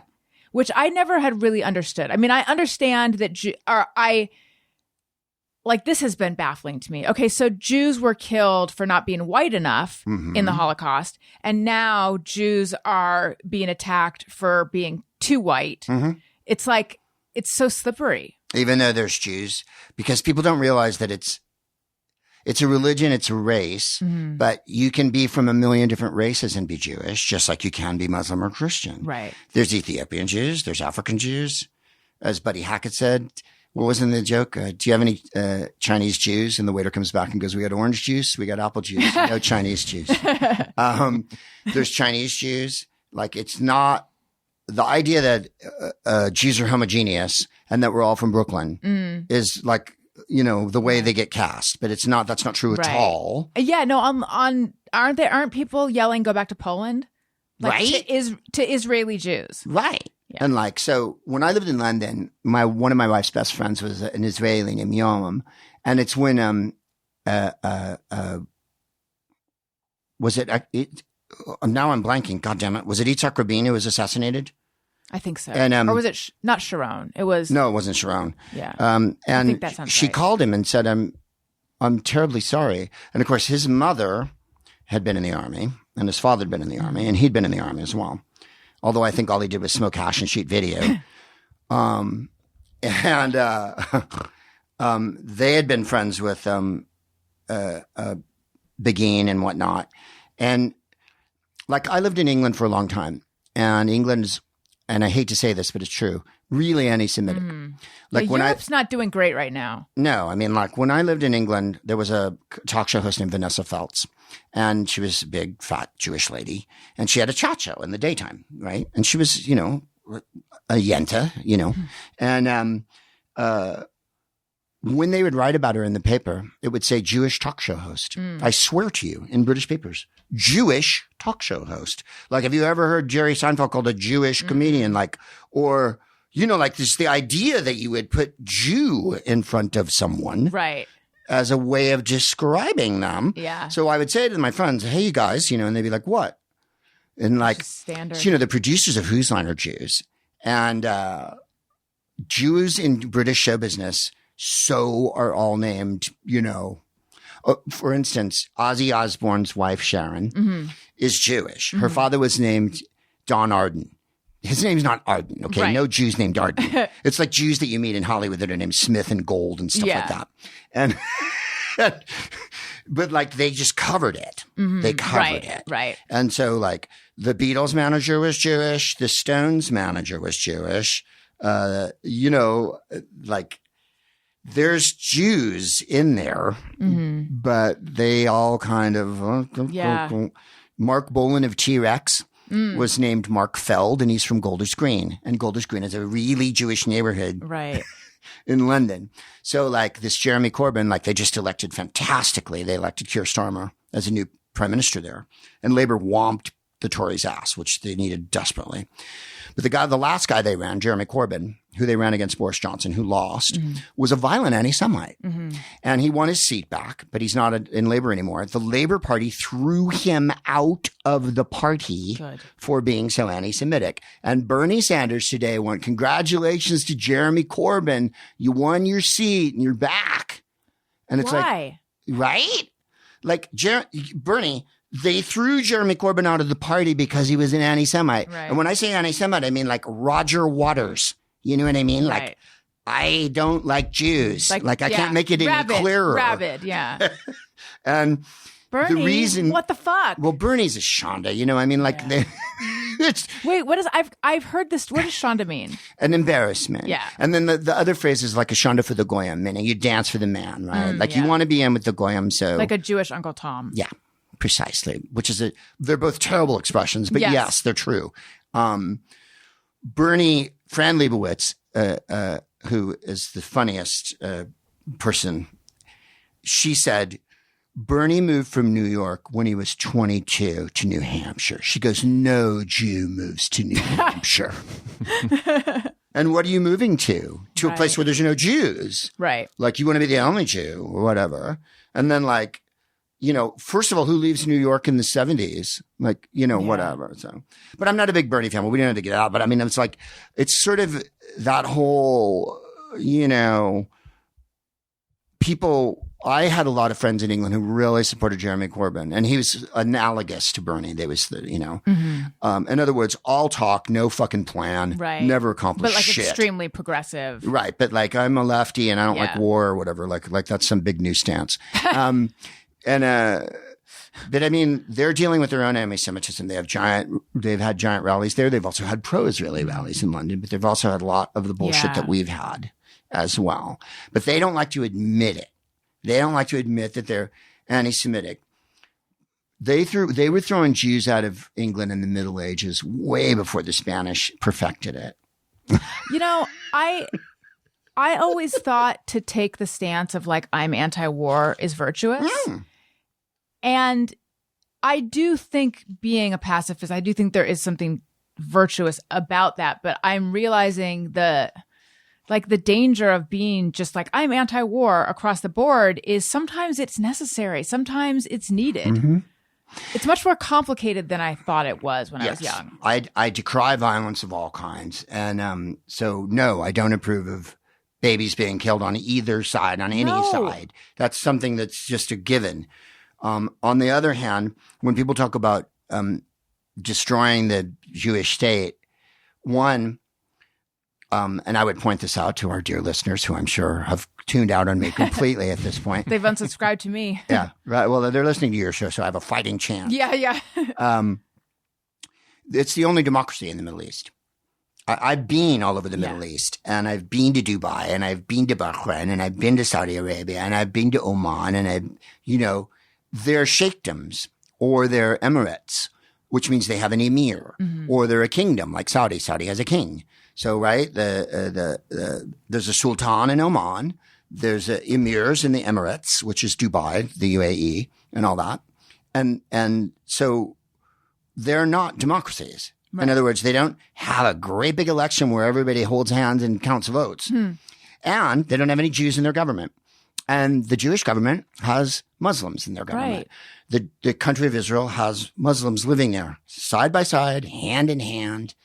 which I never had really understood. I understand that this has been baffling to me. Okay, so Jews were killed for not being white enough in the Holocaust, and now Jews are being attacked for being too white. It's like, it's so slippery. Even though there's Jews, because people don't realize that it's a religion, it's a race, but you can be from a million different races and be Jewish, just like you can be Muslim or Christian. Right. There's Ethiopian Jews, there's African Jews. As Buddy Hackett said, what was in the joke? Do you have any Chinese Jews? And the waiter comes back and goes, we got orange juice, we got apple juice, no Chinese Jews. There's Chinese Jews. Like, it's not the idea that Jews are homogeneous and that we're all from Brooklyn is like, the way they get cast, but that's not true at all. Yeah, no, aren't people yelling, go back to Poland? Right. To Israeli Jews. Right. Yeah. And so when I lived in London, one of my wife's best friends was an Israeli named Yom. And it's when, was it, now I'm blanking. God damn it. Was it Yitzhak Rabin who was assassinated? I think so. And, or was it not Sharon? It was. No, it wasn't Sharon. Yeah. And I think that sounds she right. called him and said, I'm terribly sorry. And of course, his mother had been in the army and his father had been in the army and he'd been in the army as well. Although I think all he did was smoke hash and shoot video. They had been friends with Begin and whatnot. And I lived in England for a long time, and England's, and I hate to say this, but it's true, really anti-Semitic. Europe's not doing great right now. No, when I lived in England, there was a talk show host named Vanessa Feltz, and she was a big, fat Jewish lady, and she had a chat show in the daytime, right? And she was, a yenta, and when they would write about her in the paper, it would say Jewish talk show host. I swear to you, in British papers, Jewish talk show host. Like, have you ever heard Jerry Seinfeld called a Jewish comedian? Like, or, you know, like this, the idea that you would put Jew in front of someone. Right. As a way of describing them. Yeah. So I would say to my friends, hey, you guys, you know, and they'd be like, what? And like, standard. So, you know, the producers of Whose Line are Jews. And Jews in British show business so are all named, you know, for instance, Ozzy Osbourne's wife, Sharon, is Jewish. Her father was named Don Arden. His name's not Arden, okay? Right. No Jews named Arden. It's like Jews that you meet in Hollywood that are named Smith and Gold and stuff like that. And but like they just covered it. They covered it. Right. And so like the Beatles manager was Jewish. The Stones manager was Jewish. You know, like there's Jews in there, but they all kind of, Mark Bolan of T-Rex was named Mark Feld, and he's from Golders Green. And Golders Green is a really Jewish neighborhood. Right. In London. So like this Jeremy Corbyn, like they just elected fantastically. They elected Keir Starmer as a new prime minister there. And Labour whomped the Tories' ass, which they needed desperately. But the last guy they ran, Jeremy Corbyn, who they ran against Boris Johnson, who lost, was a violent anti-Semite. And he won his seat back, but he's not in Labour anymore. The Labour Party threw him out of the party for being so anti-Semitic. And Bernie Sanders today went, congratulations to Jeremy Corbyn. You won your seat and you're back. And it's like, right? Like Bernie, they threw Jeremy Corbyn out of the party because he was an anti-Semite. Right. And when I say anti-Semite, I mean like Roger Waters. You know what I mean? Like, I don't like Jews. Like I can't make it any clearer. Rabid, yeah. And Bernie, the reason, what the fuck? Well, Bernie's a Shonda, you know, I mean, like, wait, what is, I've heard this, what does Shonda mean? An embarrassment. Yeah. And then the other phrase is like a Shonda for the Goyim, meaning you dance for the man, right? Like you want to be in with the Goyim, so. Like a Jewish Uncle Tom. Yeah, precisely. Which is they're both terrible expressions, but yes they're true. Bernie, Fran Lebowitz, who is the funniest person, she said, Bernie moved from New York when he was 22 to New Hampshire. She goes, no Jew moves to New Hampshire. And what are you moving to? To a place where there's no Jews. Right. Like you want to be the only Jew or whatever. And then like, you know, first of all, who leaves New York in the 70s? Like, you know, whatever. So, but I'm not a big Bernie fan. We didn't have to get out. But I mean, it's like, it's sort of that whole, you know, people. I had a lot of friends in England who really supported Jeremy Corbyn, and he was analogous to Bernie. They was the, you know, in other words, all talk, no fucking plan, never accomplish shit. But like extremely progressive. Right. But like, I'm a lefty and I don't like war or whatever. Like that's some big new stance. But I mean, they're dealing with their own anti-Semitism. They've had giant rallies there. They've also had pro-Israeli rallies in London, but they've also had a lot of the bullshit that we've had as well. But they don't like to admit it. They don't like to admit that they're anti-Semitic. They were throwing Jews out of England in the Middle Ages way before the Spanish perfected it. You know, I always thought to take the stance of like, I'm anti-war is virtuous. And I do think being a pacifist, I do think there is something virtuous about that. But I'm realizing the danger of being just like, I'm anti-war across the board is sometimes it's necessary. Sometimes it's needed. It's much more complicated than I thought it was when I was young. I decry violence of all kinds. And so, no, I don't approve of babies being killed on either side, on any side. That's something that's just a given. On the other hand, when people talk about destroying the Jewish state, one, and I would point this out to our dear listeners who I'm sure have tuned out on me completely at this point. They've unsubscribed to me. Yeah, right. Well, they're listening to your show, so I have a fighting chance. Yeah. It's the only democracy in the Middle East. I've been all over the Middle East, and I've been to Dubai, and I've been to Bahrain, and I've been to Saudi Arabia, and I've been to Oman, and they're sheikdoms or they're emirates, which means they have an emir, or they're a kingdom like Saudi. Saudi has a king. So, right, there's a sultan in Oman. There's emirs in the Emirates, which is Dubai, the UAE, and all that. And so they're not democracies. Right. In other words, they don't have a great big election where everybody holds hands and counts votes. And they don't have any Jews in their government. And the Jewish government has Muslims in their government. Right. The country of Israel has Muslims living there side by side, hand in hand,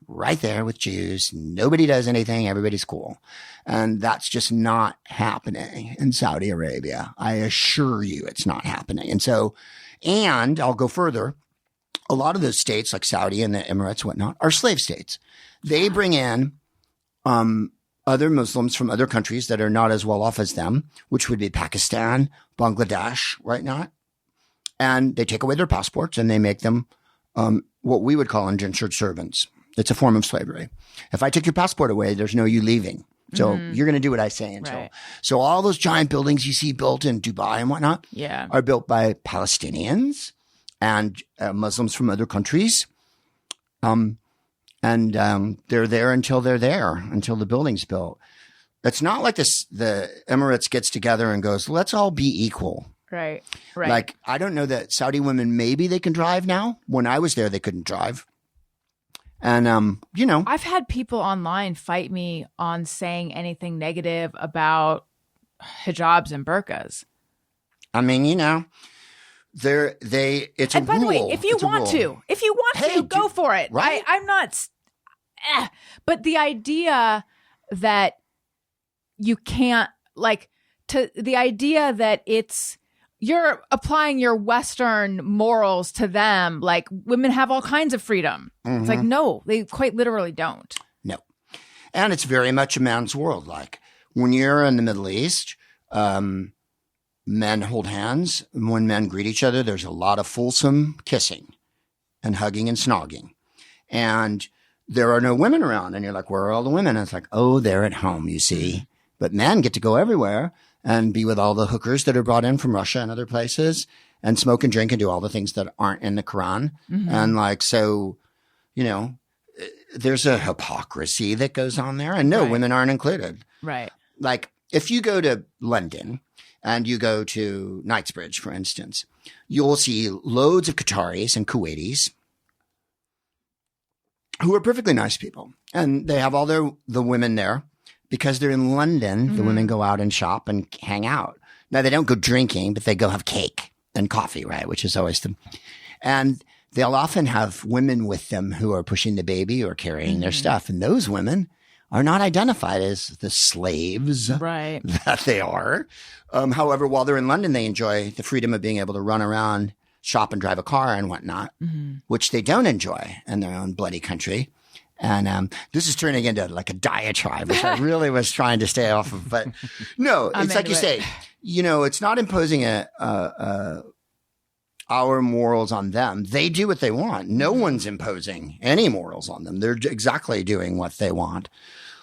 right there with Jews. Nobody does anything. Everybody's cool. And that's just not happening in Saudi Arabia. I assure you it's not happening. And so, and I'll go further. A lot of those states like Saudi and the Emirates, whatnot, are slave states. They bring in, other Muslims from other countries that are not as well off as them, which would be Pakistan, Bangladesh, right now. And they take away their passports and they make them, what we would call indentured servants. It's a form of slavery. If I take your passport away, there's no you leaving. So you're going to do what I say until. Right. So all those giant buildings you see built in Dubai and whatnot are built by Palestinians and Muslims from other countries. And they're there until the building's built. It's not like this. The Emirates gets together and goes, let's all be equal. Right. Like, I don't know that Saudi women, maybe they can drive now. When I was there, they couldn't drive. And, I've had people online fight me on saying anything negative about hijabs and burqas. I mean, it's a and by rule. the way, if you want to, go for it. Right? I'm not, but the idea that you can't the idea that you're applying your Western morals to them. Like, women have all kinds of freedom. It's like, no, they quite literally don't. No. And it's very much a man's world. Like, when you're in the Middle East, men hold hands. When men greet each other, there's a lot of fulsome kissing and hugging and snogging. And there are no women around. And you're like, where are all the women? And it's like, oh, they're at home, you see. But men get to go everywhere and be with all the hookers that are brought in from Russia and other places and smoke and drink and do all the things that aren't in the Quran. And so, there's a hypocrisy that goes on there. And no, women aren't included. Right. Like, if you go to London and you go to Knightsbridge, for instance, you'll see loads of Qataris and Kuwaitis who are perfectly nice people. And they have all the women there. Because they're in London, the women go out and shop and hang out. Now, they don't go drinking, but they go have cake and coffee, right? Which is always and they'll often have women with them who are pushing the baby or carrying their stuff. And those women are not identified as the slaves that they are. However, while they're in London, they enjoy the freedom of being able to run around, shop and drive a car and whatnot, which they don't enjoy in their own bloody country. And this is turning into like a diatribe, which I really was trying to stay off of. But no, it's like you say, it's not imposing our morals on them. They do what they want. No one's imposing any morals on them. They're exactly doing what they want.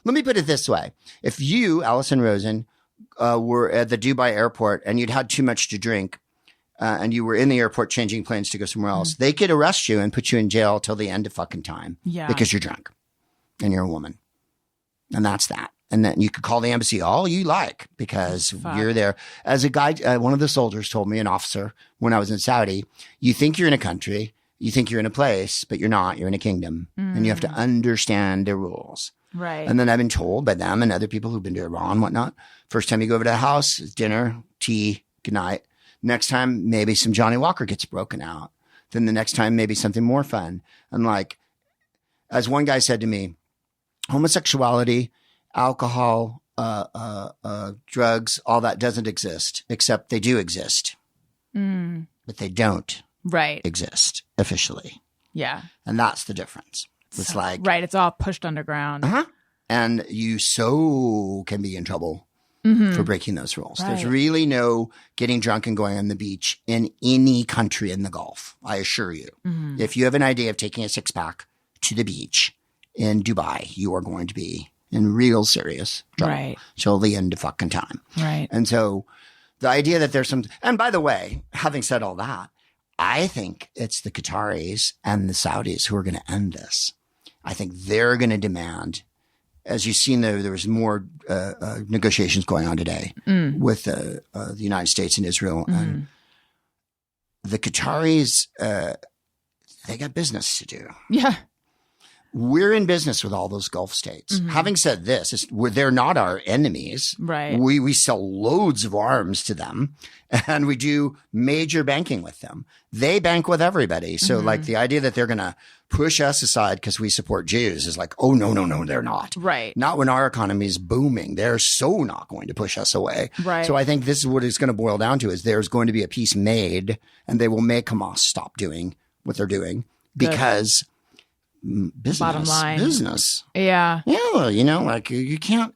Let me put it this way. If you, Allison Rosen, were at the Dubai airport and you'd had too much to drink, and you were in the airport changing planes to go somewhere else, they could arrest you and put you in jail till the end of fucking time. Yeah. Because you're drunk and you're a woman. And that's that. And then you could call the embassy all you like because you're there. As a guy, one of the soldiers told me, an officer, when I was in Saudi, you think you're in a country, you think you're in a place, but you're not. You're in a kingdom. And you have to understand the rules. Right. And then I've been told by them and other people who've been to Iran, whatnot, first time you go over to the house, dinner, tea, good night. Next time, maybe some Johnny Walker gets broken out. Then the next time, maybe something more fun. And like, as one guy said to me, homosexuality, alcohol, drugs, all that doesn't exist, except they do exist. But they don't exist officially. Yeah. And that's the difference. It's like... Right. It's all pushed underground. And you can be in trouble. For breaking those rules. Right. There's really no getting drunk and going on the beach in any country in the Gulf. I assure you. If you have an idea of taking a 6-pack to the beach in Dubai, you are going to be in real serious trouble till the end of fucking time. Right. And so the idea that there's some, and by the way, having said all that, I think it's the Qataris and the Saudis who are going to end this. I think they're going to demand as you've seen, there was more negotiations going on today with the United States and Israel. And the Qataris, they got business to do. Yeah. We're in business with all those Gulf states. Having said this, they're not our enemies. Right. We sell loads of arms to them, and we do major banking with them. They bank with everybody. So like the idea that they're going to push us aside because we support Jews is like, oh, no, they're not. Right. Not when our economy is booming. They're so not going to push us away. Right. So I think this is what it's going to boil down to is there's going to be a peace made, and they will make Hamas stop doing what they're doing because business. Bottom line. Business. Yeah. Yeah, like you can't.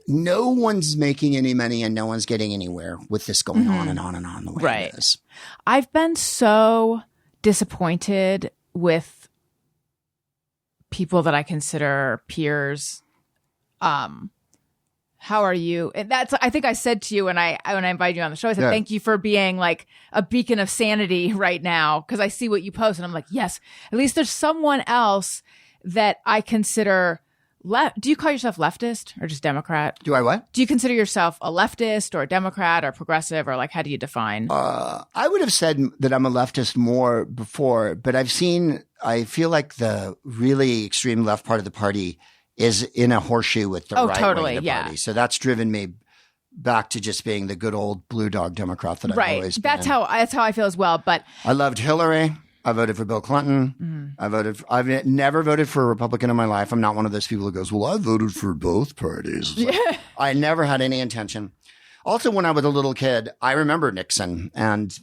No one's making any money and no one's getting anywhere with this going on and on and on the way it is. I've been so disappointed with people that I consider peers. How are you? And I think I said to you when I invited you on the show, I said, thank you for being like a beacon of sanity right now. Cause I see what you post and I'm like, yes, at least there's someone else that I consider left. Do you call yourself leftist or just Democrat? Do I what? Do you consider yourself a leftist or a Democrat or progressive or like, how do you define? I would have said that I'm a leftist more before, but I feel like the really extreme left part of the party is in a horseshoe with the right wing of the party. So that's driven me back to just being the good old blue dog Democrat that I've always been. That's how I feel as well. But I loved Hillary. I voted for Bill Clinton. I've never voted for a Republican in my life. I'm not one of those people who goes, well, I voted for both parties. Like, I never had any intention. Also, when I was a little kid, I remember Nixon and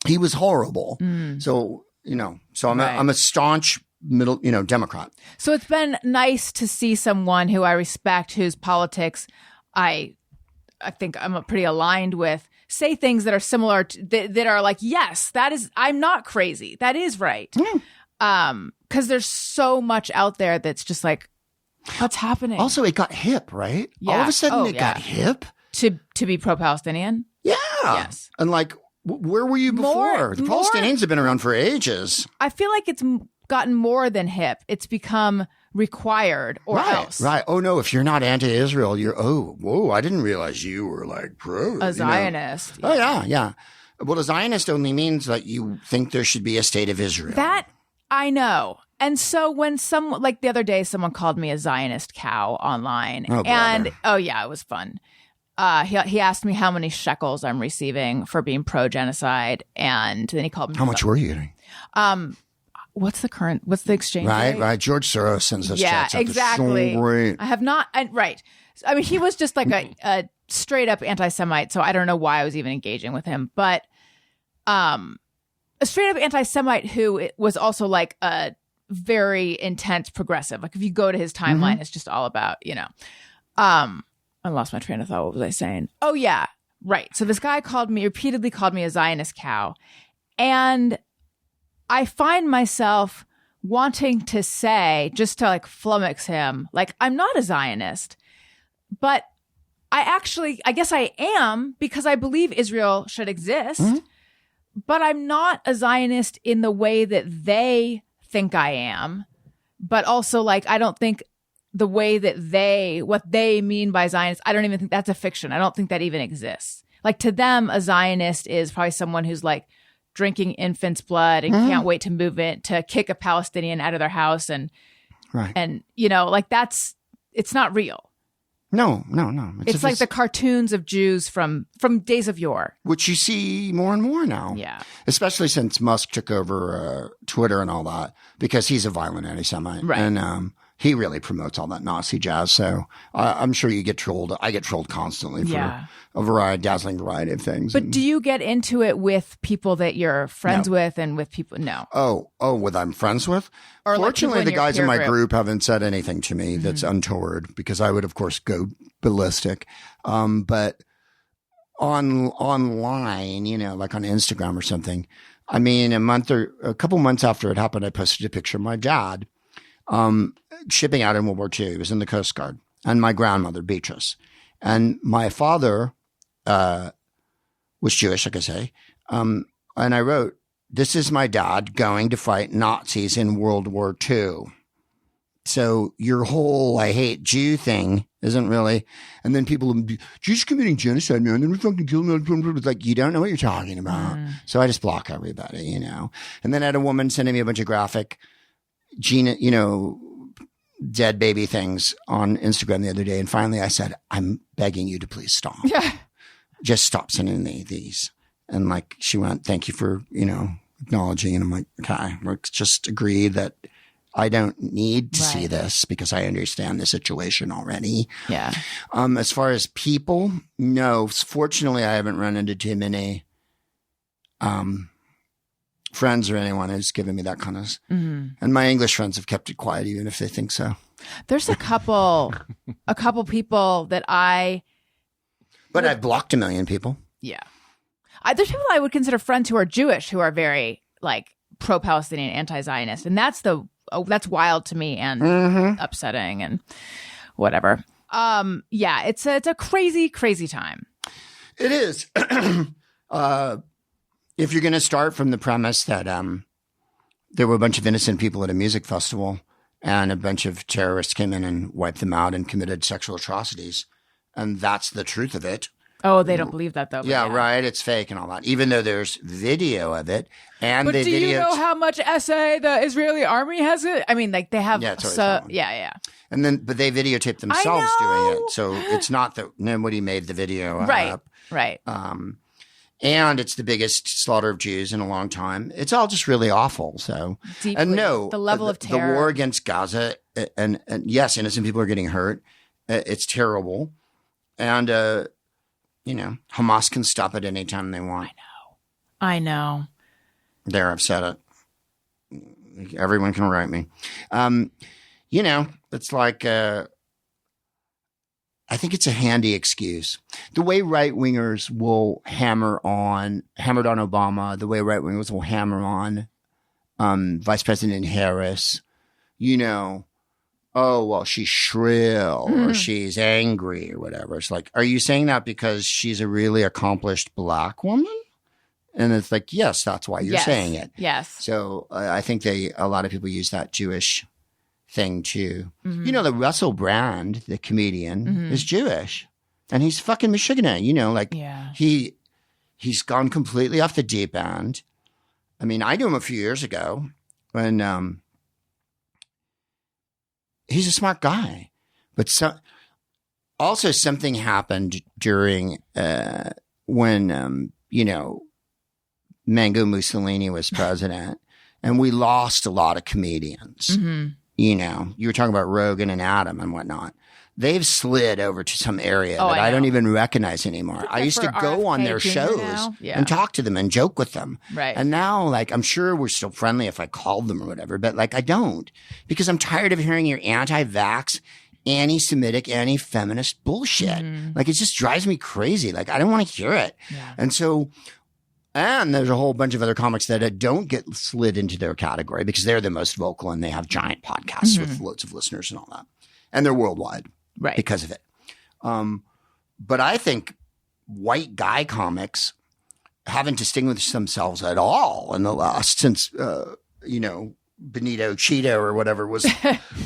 he was horrible. So, I'm a staunch middle, Democrat. So it's been nice to see someone who I respect, whose politics I think I'm pretty aligned with, say things that are similar that are like, yes, I'm not crazy. That is right. Because there's so much out there that's just like, what's happening? Also, it got hip, right? Yeah. All of a sudden it got hip. To be pro-Palestinian? Yeah. Yes. And like, where were you before? The Palestinians have been around for ages. I feel like it's gotten more than hip. It's become required or else. Right. Oh, no. If you're not anti-Israel, I didn't realize you were like pro. A Zionist. Oh, yeah. Well, a Zionist only means that you think there should be a state of Israel. That I know. And so when like the other day, someone called me a Zionist cow online. Oh, and it was fun. He asked me how many shekels I'm receiving for being pro-genocide. And then he called me. How much were you getting? What's the exchange rate? Right. George Soros sends us checks out. Exactly. So great. I have not. Right. I mean, he was just like a straight up anti-Semite. So I don't know why I was even engaging with him, but, a straight up anti-Semite who was also like a very intense progressive. Like if you go to his timeline, it's just all about, I lost my train of thought. What was I saying? Oh yeah. Right. So this guy repeatedly called me a Zionist cow. And I find myself wanting to say, just to like flummox him, like, I'm not a Zionist, but I guess I am because I believe Israel should exist, but I'm not a Zionist in the way that they think I am. But also like, I don't think the way that what they mean by Zionist, I don't even think that's a fiction. I don't think that even exists. Like to them, a Zionist is probably someone who's like, drinking infant's blood and can't wait to move it, to kick a Palestinian out of their house. And like it's not real. No. It's like the cartoons of Jews from days of yore. Which you see more and more now. Yeah. Especially since Musk took over Twitter and all that, because he's a violent anti-Semite. Right. And he really promotes all that Nazi jazz. So I'm sure you get trolled. I get trolled constantly for a dazzling variety of things. But do you get into it with people that you're friends with and with people? No. Oh, what I'm friends with? Or fortunately, like the guys in my group group haven't said anything to me that's untoward, because I would, of course, go ballistic. But online, like on Instagram or something, I mean, a couple months after it happened, I posted a picture of my dad shipping out in World War II. He was in the Coast Guard, and my grandmother, Beatrice. And my father was Jewish, like I say. And I wrote, "This is my dad going to fight Nazis in World War II." So your whole I hate Jew thing isn't really, and then people will be, Jews committing genocide, man. They're fucking killing them. It's like, you don't know what you're talking about. So I just block everybody, you know. And then I had a woman sending me a bunch of graphic dead baby things on Instagram the other day. And finally I said, I'm begging you to please stop. Yeah. Just stop sending me these. And like, she went, thank you for, acknowledging. And I'm like, okay, let's just agree that I don't need to see this because I understand the situation already. Yeah. As far as people, no. Fortunately, I haven't run into too many friends or anyone who's given me that kind of. And my English friends have kept it quiet, even if they think so. There's a couple people that But I've blocked 1 million people. Yeah. There's people I would consider friends who are Jewish who are very like pro-Palestinian, anti-Zionist, and that's wild to me and upsetting and whatever. Yeah, it's a crazy, crazy time. It is. If you're going to start from the premise that there were a bunch of innocent people at a music festival and a bunch of terrorists came in and wiped them out and committed sexual atrocities, and that's the truth of it. Oh, they don't believe that though. Yeah, right. It's fake and all that. Even though there's video of it, and but do you know how much essay the Israeli army has? I mean, like they have. Yeah. And then, but they videotaped themselves doing it, so it's not that nobody made the video up. Right. And it's the biggest slaughter of Jews in a long time. It's all just really awful. So, deeply, and no, the level of terror, the war against Gaza, and yes, innocent people are getting hurt. It's terrible, and Hamas can stop it anytime they want. I know. There, I've said it. Everyone can write me. It's like, I think it's a handy excuse. The way right-wingers will hammered on Obama, the way right-wingers will hammer on Vice President Harris, oh, well, she's shrill or she's angry or whatever. It's like, are you saying that because she's a really accomplished black woman? And it's like, yes, that's why you're saying it. Yes. So I think a lot of people use that Jewish thing too. The Russell Brand, the comedian, is Jewish. And he's fucking Michigan, he's gone completely off the deep end. I mean, I knew him a few years ago when he's a smart guy. But also something happened during when Mango Mussolini was president, and we lost a lot of comedians. You were talking about Rogan and Adam and whatnot. They've slid over to some area that I don't even recognize anymore. I used to go on their shows and talk to them and joke with them. Right. And now, I'm sure we're still friendly if I called them or whatever, but I don't, because I'm tired of hearing your anti-vax, anti-Semitic, anti-feminist bullshit. It just drives me crazy. I don't want to hear it. Yeah. And there's a whole bunch of other comics that don't get slid into their category because they're the most vocal and they have giant podcasts with loads of listeners and all that. And they're worldwide because of it. But I think white guy comics haven't distinguished themselves at all in the last, since, Benito Cheeto or whatever was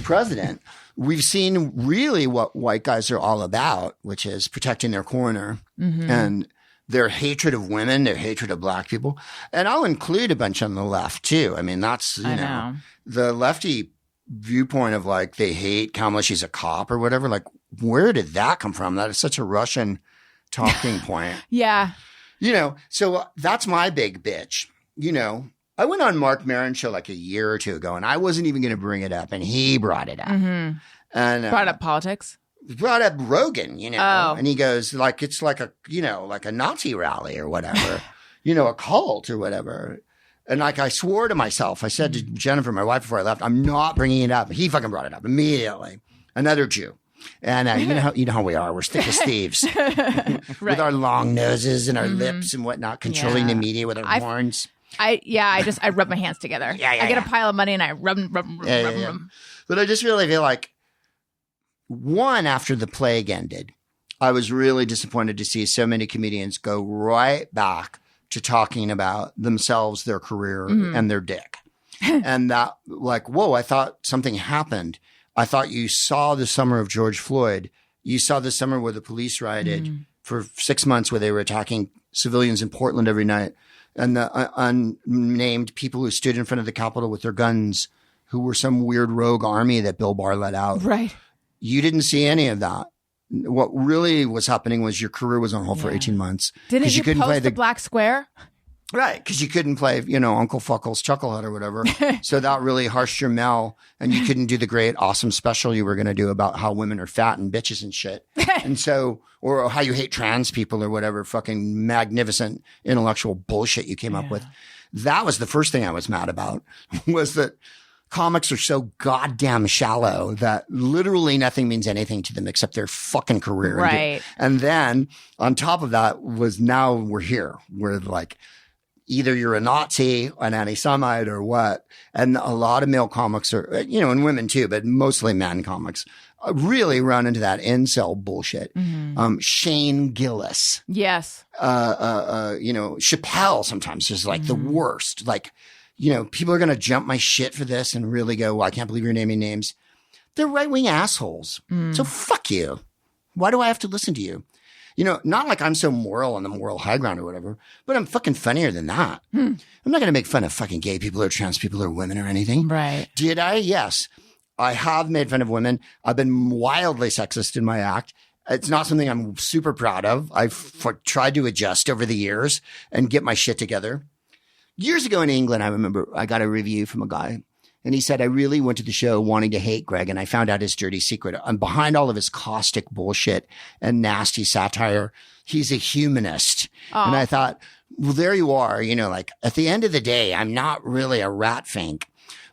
president. We've seen really what white guys are all about, which is protecting their corner and their hatred of women, their hatred of black people. And I'll include a bunch on the left too. I mean, that's, the lefty viewpoint of they hate Kamala, she's a cop or whatever. Where did that come from? That is such a Russian talking point. Yeah. So that's my big bitch. I went on Mark Maron's show a year or two ago and I wasn't even going to bring it up and he brought it up. And brought up politics. Brought up Rogan, and he goes it's like a Nazi rally or whatever, a cult or whatever. And I swore to myself, I said to Jennifer, my wife, before I left, I'm not bringing it up. He fucking brought it up immediately. Another Jew. And you know how we are. We're thick as thieves with our long noses and our lips and whatnot, controlling the media with our horns. I rub my hands together. I get a pile of money and I rub them. But I just really feel one, after the plague ended, I was really disappointed to see so many comedians go right back to talking about themselves, their career, and their dick. And that, whoa, I thought something happened. I thought you saw the summer of George Floyd. You saw the summer where the police rioted for 6 months, where they were attacking civilians in Portland every night, and the unnamed people who stood in front of the Capitol with their guns, who were some weird rogue army that Bill Barr let out. Right. You didn't see any of that. What really was happening was your career was on hold for 18 months. Didn't you couldn't post play the Black Square? Right, because you couldn't play, Uncle Fuckle's Chucklehead or whatever. So that really harshed your mel, and you couldn't do the great, awesome special you were going to do about how women are fat and bitches and shit. And so, or how you hate trans people or whatever fucking magnificent intellectual bullshit you came up with. That was the first thing I was mad about, was that comics are so goddamn shallow that literally nothing means anything to them except their fucking career. Right. And then on top of that was now we're here. We're like, either you're a Nazi, an anti-Semite, or what. And a lot of male comics are, and women too, but mostly men comics really run into that incel bullshit. Shane Gillis. Yes. Chappelle sometimes is like the worst. Like, people are going to jump my shit for this and really go, well, I can't believe you're naming names. They're right-wing assholes. So fuck you. Why do I have to listen to you? Not like I'm so moral on the moral high ground or whatever, but I'm fucking funnier than that. I'm not going to make fun of fucking gay people or trans people or women or anything. Right. Did I? Yes. I have made fun of women. I've been wildly sexist in my act. It's not something I'm super proud of. I've tried to adjust over the years and get my shit together. Years ago in England, I remember I got a review from a guy. And he said, I really went to the show wanting to hate Greg, and I found out his dirty secret. And behind all of his caustic bullshit and nasty satire, he's a humanist. And I thought, well, there you are. Like at the end of the day, I'm not really a rat fink.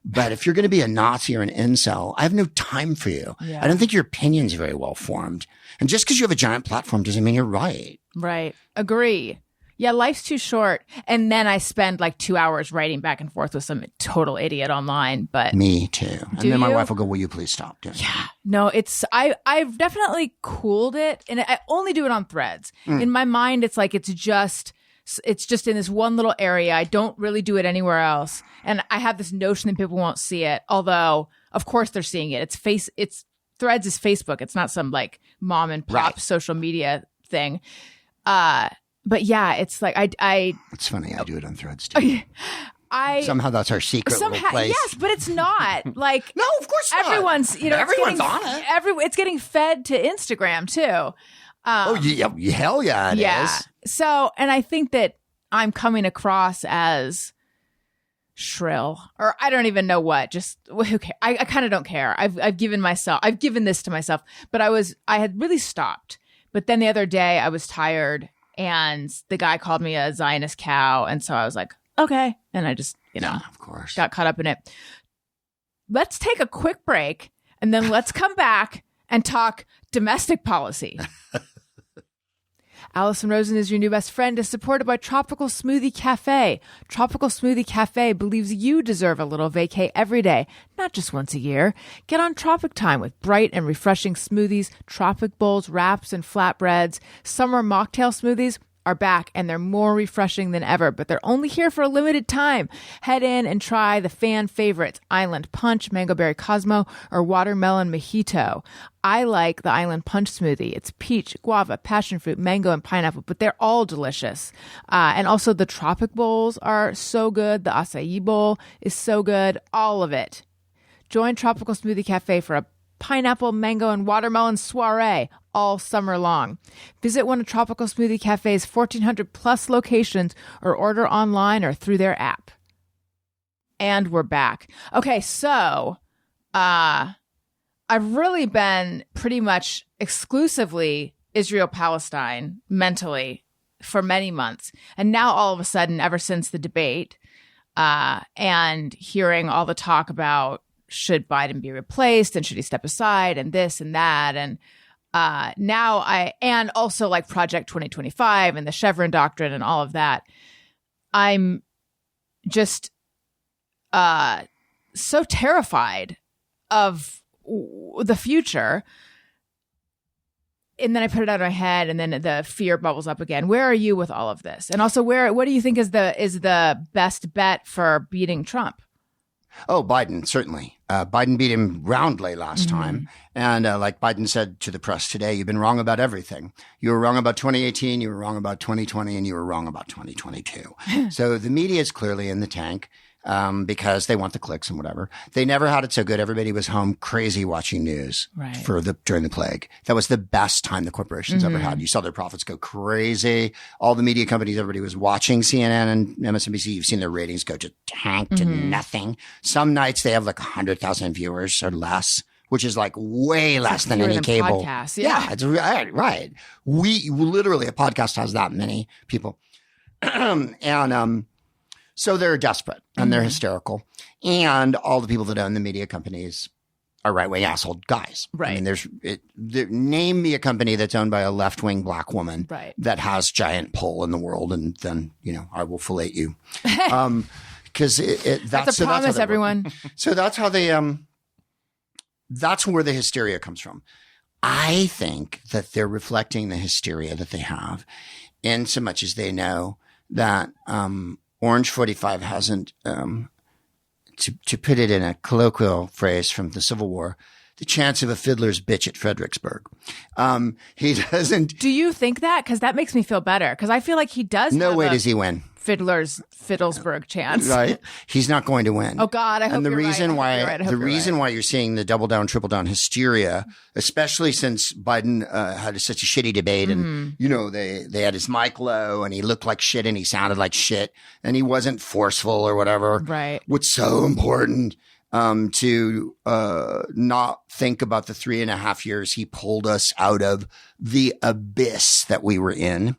But if you're going to be a Nazi or an incel, I have no time for you. Yeah. I don't think your opinion's very well formed. And just because you have a giant platform doesn't mean you're right. Right. Agree. Yeah, life's too short. And then I spend like 2 hours writing back and forth with some total idiot online. But me too. And then my wife will go, will you please stop doing that? No, I've definitely cooled it. And I only do it on Threads. In my mind, it's like it's just in this one little area. I don't really do it anywhere else. And I have this notion that people won't see it. Although, of course, they're seeing it. It's Threads is Facebook. It's not some like mom and pop social media thing. But yeah, it's like I. It's funny. I do it on Threads too. Somehow that's our secret little place. Yes, but it's not like. No, of course not. Everyone's everyone's on it. It's getting fed to Instagram too. Yeah, hell yeah, it is. So, and I think that I'm coming across as shrill, or I don't even know what. Just who cares? I kind of don't care. I've given this to myself, but I had really stopped. But then the other day I was tired. And the guy called me a Zionist cow. And so I was like, okay. And I just, of course, got caught up in it. Let's take a quick break and then let's come back and talk domestic policy. Allison Rosen is your new best friend is supported by Tropical Smoothie Cafe. Tropical Smoothie Cafe believes you deserve a little vacay every day, not just once a year. Get on Tropic Time with bright and refreshing smoothies, tropic bowls, wraps, and flatbreads. Summer mocktail smoothies are back and they're more refreshing than ever, but they're only here for a limited time. Head in and try the fan favorites, Island Punch, Mango Berry Cosmo, or Watermelon Mojito. I like the Island Punch smoothie. It's peach, guava, passion fruit, mango, and pineapple, but they're all delicious. And also the tropic bowls are so good. The acai bowl is so good. All of it. Join Tropical Smoothie Cafe for a pineapple, mango, and watermelon soiree all summer long. Visit one of Tropical Smoothie Cafe's 1,400 plus locations or order online or through their app. And we're back. Okay, so I've really been pretty much exclusively Israel-Palestine mentally for many months. And now all of a sudden, ever since the debate and hearing all the talk about should Biden be replaced and should he step aside and this and that. And and also like Project 2025 and the Chevron doctrine and all of that. I'm just so terrified of the future. And then I put it out of my head and then the fear bubbles up again. Where are you with all of this? And also what do you think is the best bet for beating Trump? Oh, Biden, certainly. Biden beat him roundly last time. And like Biden said to the press today, you've been wrong about everything. You were wrong about 2018, you were wrong about 2020, and you were wrong about 2022. So the media is clearly in the tank. Because they want the clicks and whatever. They never had it so good. Everybody was home crazy watching news during the plague. That was the best time the corporations ever had. You saw their profits go crazy. All the media companies, everybody was watching CNN and MSNBC. You've seen their ratings go to tank to nothing. Some nights they have like 100,000 viewers or less, which is like way less than any cable. Podcasts, yeah, it's right. We literally, a podcast has that many people. So they're desperate and they're hysterical. And all the people that own the media companies are right-wing asshole guys. Right. I mean, name me a company that's owned by a left-wing black woman that has giant pull in the world, and then, I will fillet you. Because that's a promise, everyone. So that's how they, that's where the hysteria comes from. I think that they're reflecting the hysteria that they have in so much as they know that, Orange 45 hasn't, to put it in a colloquial phrase from the Civil War, the chance of a fiddler's bitch at Fredericksburg. He doesn't. Do you think that? Because that makes me feel better. Because I feel like he does. No way does he win. Fiddlesburg chance. Right. He's not going to win. Oh God, I hope you're right. The reason why you're seeing the double down, triple down hysteria, especially since Biden had such a shitty debate, and they had his mic low, and he looked like shit, and he sounded like shit, and he wasn't forceful or whatever. Right. What's so important to not think about the 3.5 years he pulled us out of the abyss that we were in.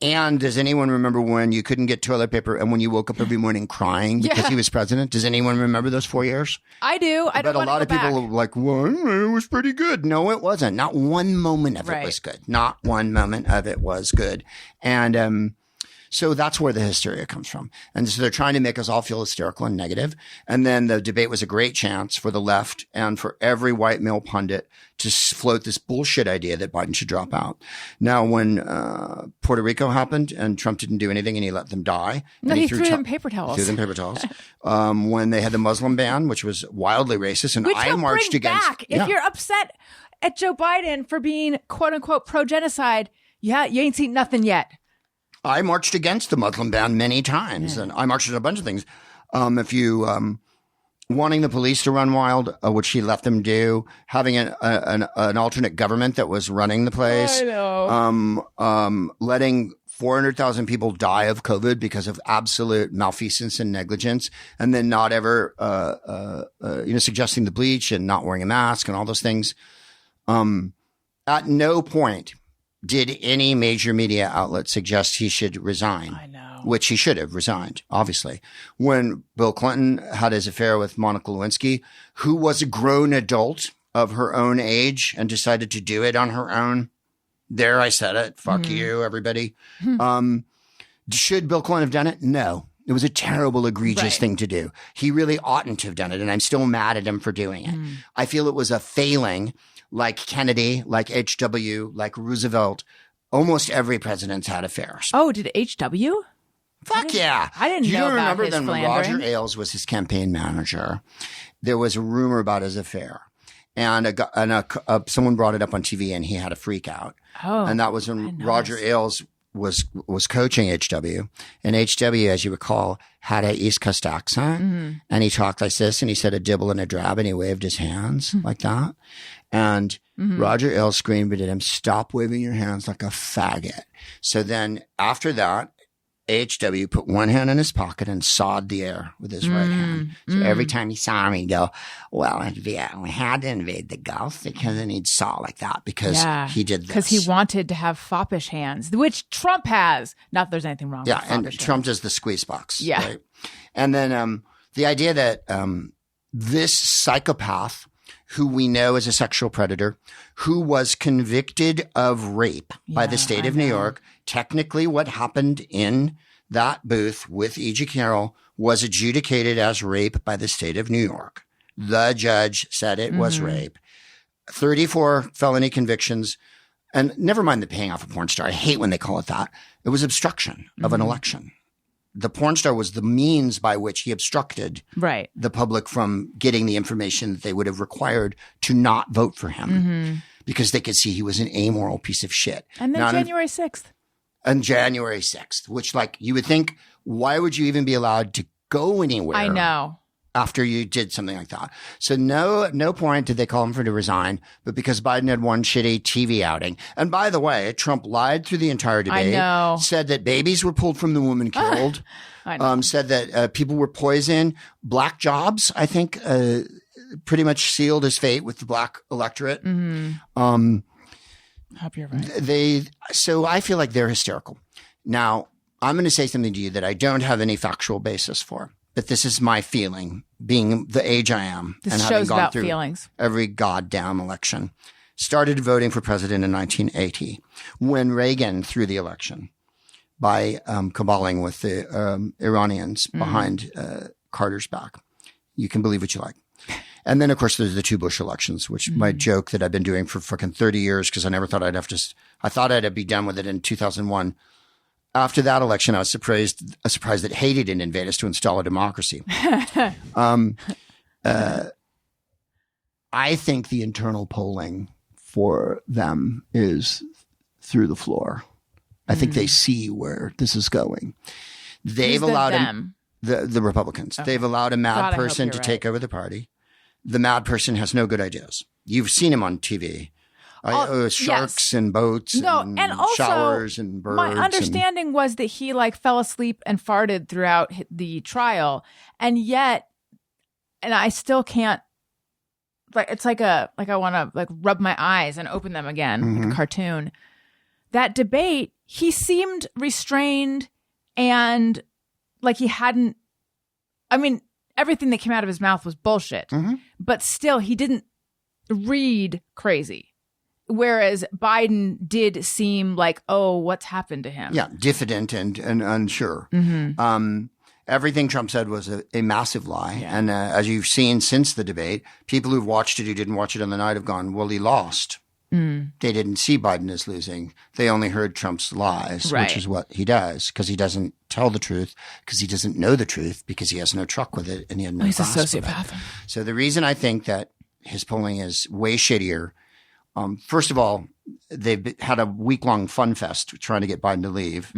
And does anyone remember when you couldn't get toilet paper and when you woke up every morning crying because he was president? Does anyone remember those 4 years? I do. I bet a lot of people were like, well, it was pretty good. No, it wasn't. Not one moment of it was good. Not one moment of it was good. And so that's where the hysteria comes from. And so they're trying to make us all feel hysterical and negative. And then the debate was a great chance for the left and for every white male pundit to float this bullshit idea that Biden should drop out. Now, when Puerto Rico happened and Trump didn't do anything and he let them die. No, he threw them paper towels. Threw them paper towels. When they had the Muslim ban, which was wildly racist. And I marched against. Back. If you're upset at Joe Biden for being, quote unquote, pro-genocide, you ain't seen nothing yet. I marched against the Muslim ban many times, and I marched at a bunch of things. If you wanting the police to run wild, which he let them do, having an alternate government that was running the place, I know. Letting 400,000 people die of COVID because of absolute malfeasance and negligence, and then not ever, suggesting the bleach and not wearing a mask and all those things. At no point did any major media outlet suggest he should resign? I know. Which he should have resigned, obviously. When Bill Clinton had his affair with Monica Lewinsky, who was a grown adult of her own age and decided to do it on her own. There, I said it. Fuck you, everybody. Should Bill Clinton have done it? No. It was a terrible, egregious thing to do. He really oughtn't to have done it, and I'm still mad at him for doing it. I feel it was a failing. Like Kennedy, like H.W., like Roosevelt, almost every president's had affairs. Oh, did H.W.? Fuck yeah. I didn't know about his then when Roger Ailes was his campaign manager, there was a rumor about his affair. And someone brought it up on TV and he had a freak out. Oh, and that was when Roger Ailes was coaching HW. And HW, as you recall, had an East Coast accent. And he talked like this and he said a dibble and a drab and he waved his hands like that. And Roger Ailes screamed at him, stop waving your hands like a faggot. So then after that, HW put one hand in his pocket and sawed the air with his right hand. So every time he saw me, he'd go, well, we had to invade the Gulf because then he'd saw like that because he did this. Because he wanted to have foppish hands, which Trump has. Not that there's anything wrong with foppish hands. Trump does the squeeze box. Yeah. Right? And then the idea that this psychopath who we know is a sexual predator, who was convicted of rape by the state of New York. Technically, what happened in that booth with E.G. Carroll was adjudicated as rape by the state of New York. The judge said it was rape. 34 felony convictions. And never mind the paying off a porn star. I hate when they call it that. It was obstruction of an election. the porn star was the means by which he obstructed Right. the public from getting the information that they would have required to not vote for him because they could see he was an amoral piece of shit. And then January 6th. On January 6th, which like you would think, why would you even be allowed to go anywhere? I know. After you did something like that. So no point did they call him for to resign, but because Biden had one shitty TV outing. And by the way, Trump lied through the entire debate. I know. Said that babies were pulled from the woman killed. I know. Said that people were poisoned. Black jobs, I think, pretty much sealed his fate with the black electorate. I hope you're right. So I feel like they're hysterical. Now, I'm going to say something to you that I don't have any factual basis for. But this is my feeling, being the age I am This and having show's gone about through feelings. every goddamn election. Started voting for president in 1980 when Reagan threw the election by caballing with the Iranians behind Carter's back. You can believe what you like. And then, of course, there's the two Bush elections, which my joke that I've been doing for fucking 30 years because I never thought I thought I'd be done with it in 2001. After that election, I was surprised that Haiti didn't invade us to install a democracy. I think the internal polling for them is through the floor. I think they see where this is going. They've allowed the Republicans. Okay. They've allowed a mad person to take over the party. The mad person has no good ideas. You've seen him on TV. Sharks and boats and also, showers and birds. My understanding was that he like fell asleep and farted throughout the trial. And yet, and I still can't, like, it's like I want to like rub my eyes and open them again, like a cartoon. That debate, he seemed restrained and like he hadn't, I mean, everything that came out of his mouth was bullshit, but still he didn't read crazy. Whereas Biden did seem like, oh, what's happened to him? Yeah, diffident and unsure. Everything Trump said was a massive lie. Yeah. And as you've seen since the debate, people who've watched it who didn't watch it on the night have gone, well, he lost. They didn't see Biden as losing. They only heard Trump's lies, which is what he does, because he doesn't tell the truth, because he doesn't know the truth, because he has no truck with it, and he had no He's a grasp of sociopath. it. So the reason I think that his polling is way shittier, first of all, they've had a week-long fun fest trying to get Biden to leave.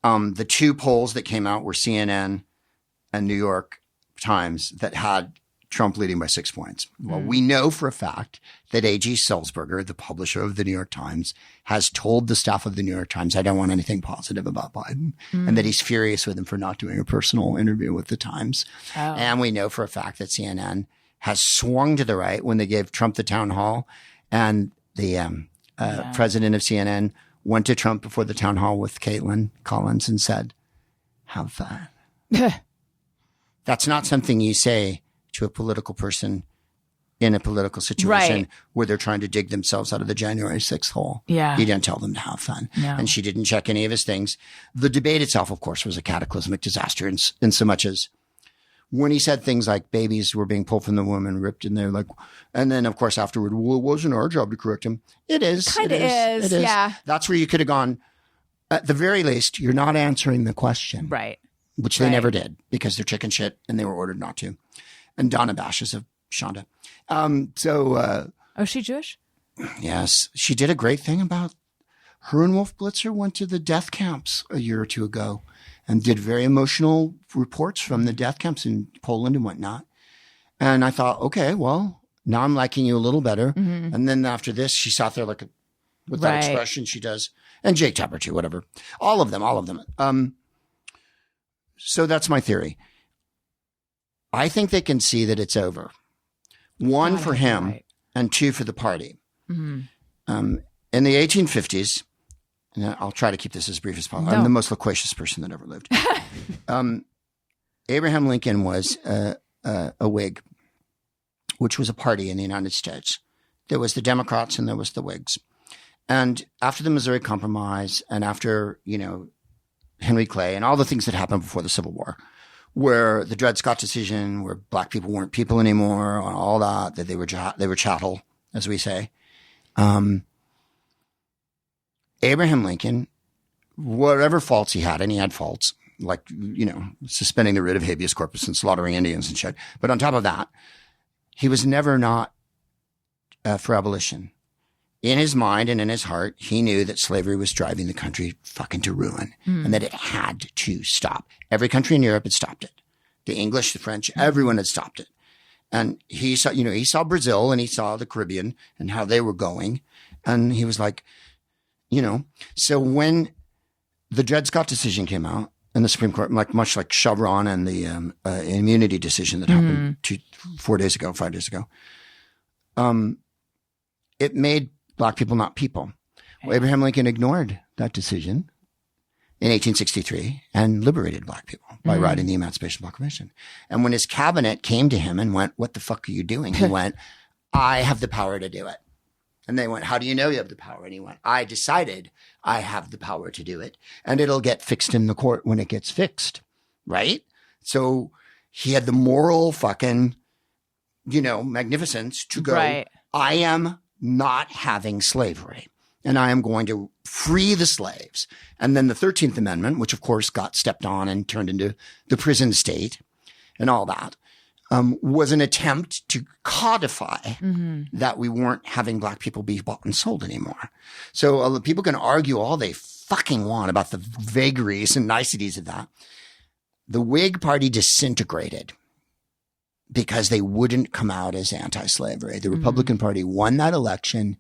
The two polls that came out were CNN and New York Times that had Trump leading by 6 points. Well, we know for a fact that A.G. Sulzberger, the publisher of the New York Times, has told the staff of the New York Times, I don't want anything positive about Biden, and that he's furious with him for not doing a personal interview with the Times. And we know for a fact that CNN has swung to the right when they gave Trump the town hall, and the president of CNN went to Trump before the town hall with Caitlin Collins and said, have fun. That's not something you say to a political person in a political situation where they're trying to dig themselves out of the January 6th hole. Yeah. You didn't tell them to have fun. No. And she didn't check any of his things. The debate itself, of course, was a cataclysmic disaster in so much as when he said things like babies were being pulled from the womb and ripped in there, like, and then of course afterward, well, it wasn't our job to correct him. It is. Kind of is. Yeah. That's where you could have gone, at the very least, you're not answering the question. Right. Which they never did because they're chicken shit and they were ordered not to. And Donna Bash is of Fonda. Oh, she Jewish? Yes. She did a great thing about her and Wolf Blitzer went to the death camps a year or two ago and did very emotional reports from the death camps in Poland and whatnot. And I thought, okay, well, now I'm liking you a little better. And then after this, she sat there like with that expression she does. And Jake Tapper too, whatever. All of them. So that's my theory. I think they can see that it's over. One, for him, and two, for the party. In the 1850s, and I'll try to keep this as brief as possible. I'm the most loquacious person that ever lived. Abraham Lincoln was a Whig, which was a party in the United States. There was the Democrats and there was the Whigs. And after the Missouri Compromise and after, Henry Clay and all the things that happened before the Civil War, where the Dred Scott decision, where black people weren't people anymore, and all that they were chattel, as we say. Abraham Lincoln, whatever faults he had, and he had faults, like, suspending the writ of habeas corpus and slaughtering Indians and shit. But on top of that, he was never not for abolition. In his mind and in his heart, he knew that slavery was driving the country fucking to ruin and that it had to stop. Every country in Europe had stopped it. The English, the French, everyone had stopped it. And he saw Brazil and he saw the Caribbean and how they were going. And he was like, so when the Dred Scott decision came out and the Supreme Court, much like Chevron and the immunity decision that happened 5 days ago, it made Black people not people. Well, Abraham Lincoln ignored that decision in 1863 and liberated Black people by writing the Emancipation Proclamation. And when his cabinet came to him and went, "What the fuck are you doing?" He went, "I have the power to do it." And they went, "How do you know you have the power?" And he went, "I decided I have the power to do it, and it'll get fixed in the court when it gets fixed." Right? So he had the moral fucking, magnificence to go, right. I am not having slavery, and I am going to free the slaves. And then the 13th Amendment, which of course got stepped on and turned into the prison state and all that, was an attempt to codify that we weren't having Black people be bought and sold anymore. So people can argue all they fucking want about the vagaries and niceties of that. The Whig Party disintegrated because they wouldn't come out as anti-slavery. The Republican Party won that election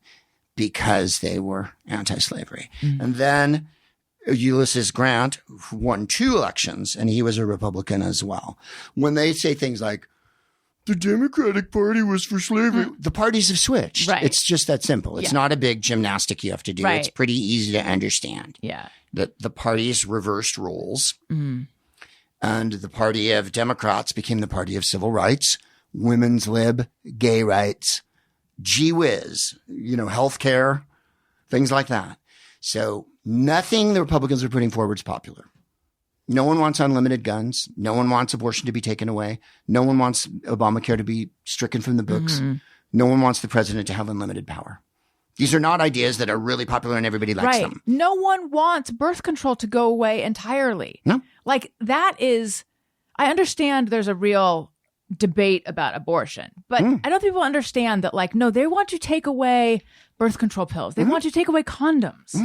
because they were anti-slavery. And then Ulysses Grant won 2 elections, and he was a Republican as well. When they say things like, the Democratic Party was for slavery, the parties have switched. Right. It's just that simple. It's not a big gymnastic you have to do. Right. It's pretty easy to understand. Yeah. That the parties reversed roles. And the party of Democrats became the party of civil rights, women's lib, gay rights, gee whiz, healthcare, things like that. So nothing the Republicans are putting forward is popular. No one wants unlimited guns. No one wants abortion to be taken away. No one wants Obamacare to be stricken from the books. No one wants the president to have unlimited power. These are not ideas that are really popular and everybody likes them. No one wants birth control to go away entirely. No. Like that is, I understand there's a real debate about abortion, but I don't think people understand that no, they want to take away birth control pills. They want to take away condoms.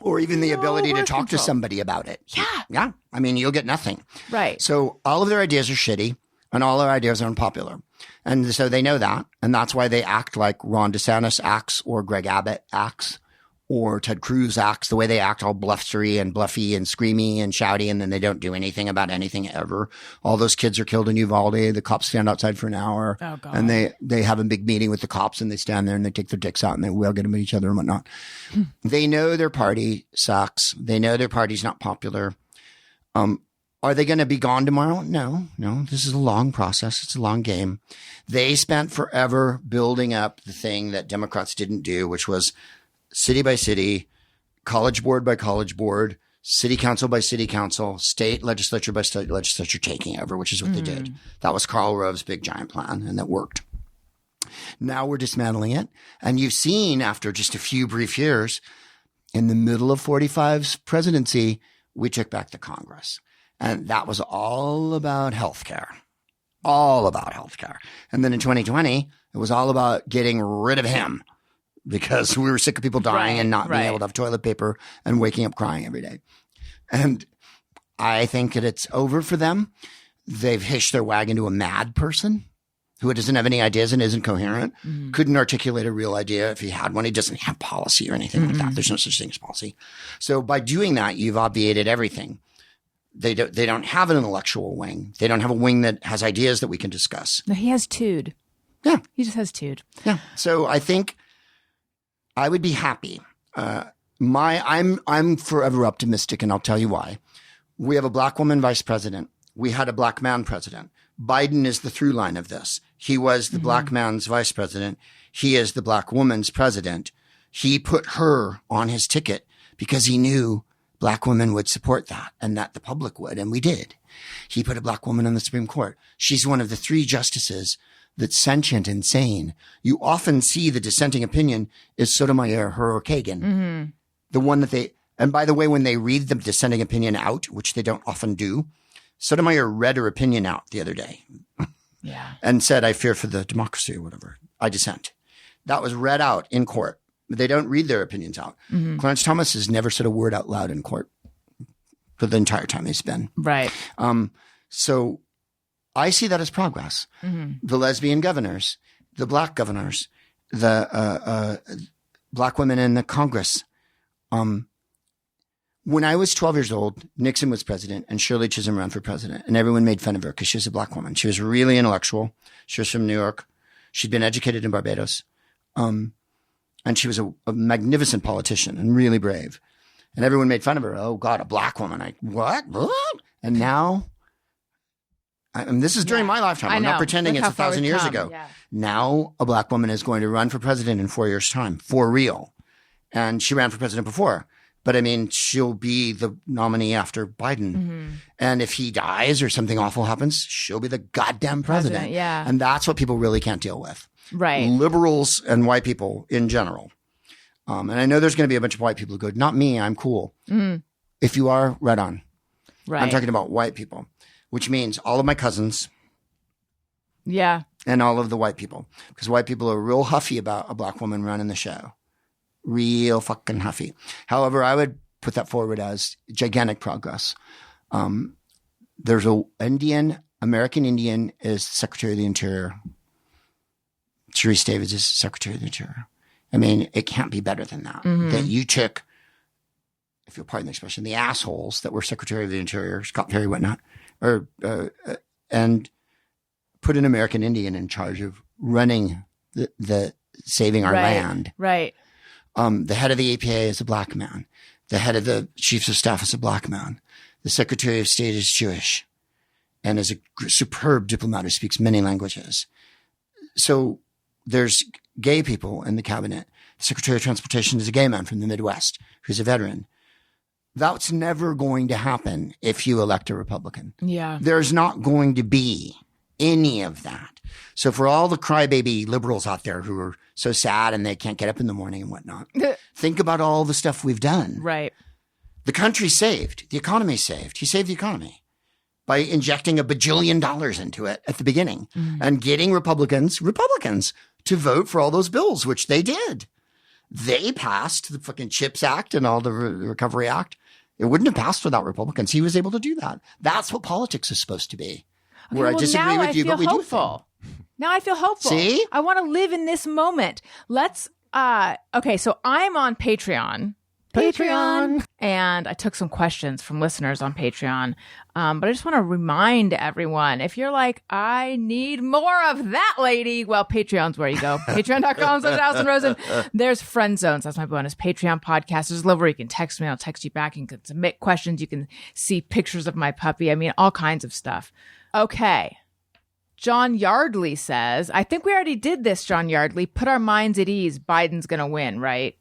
Or even the ability to talk to somebody about it. Yeah. I mean, you'll get nothing. Right. So all of their ideas are shitty and all their ideas are unpopular. And so they know that. And that's why they act like Ron DeSantis acts or Greg Abbott acts or Ted Cruz acts, the way they act, all blustery and bluffy and screamy and shouty, and then they don't do anything about anything ever. All those kids are killed in Uvalde. The cops stand outside for an hour. Oh, God. And they have a big meeting with the cops and they stand there and they take their dicks out and they wail at them at each other and whatnot. They know their party sucks. They know their party's not popular. Are they going to be gone tomorrow? No. This is a long process. It's a long game. They spent forever building up the thing that Democrats didn't do, which was city by city, college board by college board, city council by city council, state legislature by state legislature taking over, which is what they did. That was Karl Rove's big giant plan, and that worked. Now we're dismantling it. And you've seen after just a few brief years, in the middle of 45's presidency, we took back the Congress. And that was all about healthcare. All about healthcare. And then in 2020, it was all about getting rid of him because we were sick of people dying and not being able to have toilet paper and waking up crying every day. And I think that it's over for them. They've hitched their wagon to a mad person who doesn't have any ideas and isn't coherent, couldn't articulate a real idea. If he had one, he doesn't have policy or anything like that. There's no such thing as policy. So by doing that, you've obviated everything. They don't have an intellectual wing. They don't have a wing that has ideas that we can discuss. No, he has tude. Yeah. He just has tude. Yeah. So I think I would be happy. I'm forever optimistic, and I'll tell you why. We have a Black woman vice president. We had a Black man president. Biden is the through line of this. He was the Black man's vice president. He is the Black woman's president. He put her on his ticket because he knew Black women would support that and that the public would. And we did. He put a Black woman on the Supreme Court. She's one of the 3 justices that's sentient and sane. You often see the dissenting opinion is Sotomayor, her, or Kagan. The one that And by the way, when they read the dissenting opinion out, which they don't often do, Sotomayor read her opinion out the other day. Yeah. And said, I fear for the democracy or whatever. I dissent. That was read out in court. They don't read their opinions out. Mm-hmm. Clarence Thomas has never said a word out loud in court for the entire time he's been. Right. So I see that as progress. Mm-hmm. The lesbian governors, the black governors, the black women in the Congress. When I was 12 years old, Nixon was president and Shirley Chisholm ran for president, and everyone made fun of her because she was a black woman. She was really intellectual. She was from New York. She'd been educated in Barbados. And she was a magnificent politician and really brave. And everyone made fun of her. Oh, God, a black woman. What? And now, and this is during my lifetime. I'm not pretending it's 1,000 years ago. Yeah. Now, a black woman is going to run for president in 4 years' time, for real. And she ran for president before. But I mean, she'll be the nominee after Biden. Mm-hmm. And if he dies or something awful happens, she'll be the goddamn president. Yeah. And that's what people really can't deal with. Right. Liberals and white people in general. And I know there's going to be a bunch of white people who go, not me, I'm cool. Mm-hmm. If you are, right on. Right. I'm talking about white people, which means all of my cousins. Yeah. And all of the white people. Because white people are real huffy about a black woman running the show. Real fucking huffy. However, I would put that forward as gigantic progress. There's American Indian is Secretary of the Interior. Sharice Davids is Secretary of the Interior. I mean, it can't be better than that. Mm-hmm. That you took, if you'll pardon the expression, the assholes that were Secretary of the Interior, Scott Perry, whatnot, and put an American Indian in charge of running the saving our land. Right. The head of the APA is a black man. The head of the chiefs of staff is a black man. The Secretary of State is Jewish and is a superb diplomat who speaks many languages. So there's gay people in the cabinet. The Secretary of Transportation is a gay man from the Midwest who's a veteran. That's never going to happen if you elect a Republican. Yeah. There's not going to be any of that. So for all the crybaby liberals out there who are so sad and they can't get up in the morning and whatnot, think about all the stuff we've done. Right. The country's saved. The economy's saved. He saved the economy by injecting $1 bajillion into it at the beginning and getting Republicans to vote for all those bills, which they did. They passed the fucking CHIPS Act and all the Recovery Act. It wouldn't have passed without Republicans. He was able to do that. That's what politics is supposed to be. Okay, Where I disagree with you, but we do it. Now I feel hopeful. See? I want to live in this moment. Let's, okay, so I'm on Patreon. And I took some questions from listeners on Patreon. But I just want to remind everyone, if you're like, I need more of that lady, well, Patreon's where you go. Patreon.com/Allison Rosen. There's Friend Zones. That's my bonus Patreon podcast. There's a level where you can text me. I'll text you back. You can submit questions. You can see pictures of my puppy. I mean, all kinds of stuff. Okay. John Yardley says, I think we already did this, John Yardley. Put our minds at ease. Biden's going to win, right?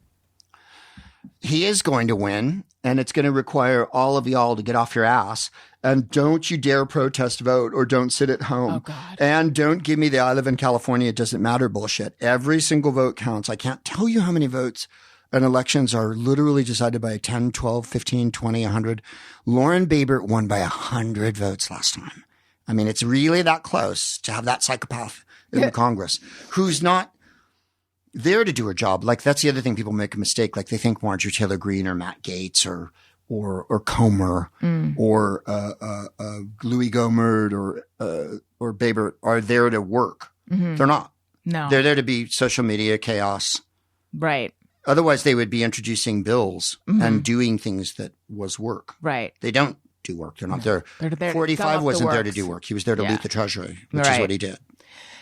He is going to win, and it's going to require all of y'all to get off your ass. And don't you dare protest vote or don't sit at home. Oh, God. And don't give me the I live in California, it doesn't matter bullshit. Every single vote counts. I can't tell you how many votes and elections are literally decided by 10, 12, 15, 20, 100. Lauren Boebert won by 100 votes last time. I mean, it's really that close to have that psychopath in the Congress who's not there to do her job. Like, that's the other thing. People make a mistake. Like, they think Marjorie Taylor Greene or Matt Gaetz or Comer or Louis Gohmert or Boebert are there to work. Mm-hmm. They're not. No. They're there to be social media chaos. Right. Otherwise, they would be introducing bills and doing things that was work. Right. They don't do work. They're not there. They're there 45 wasn't there to do work. He was there to loot the treasury, which is what he did.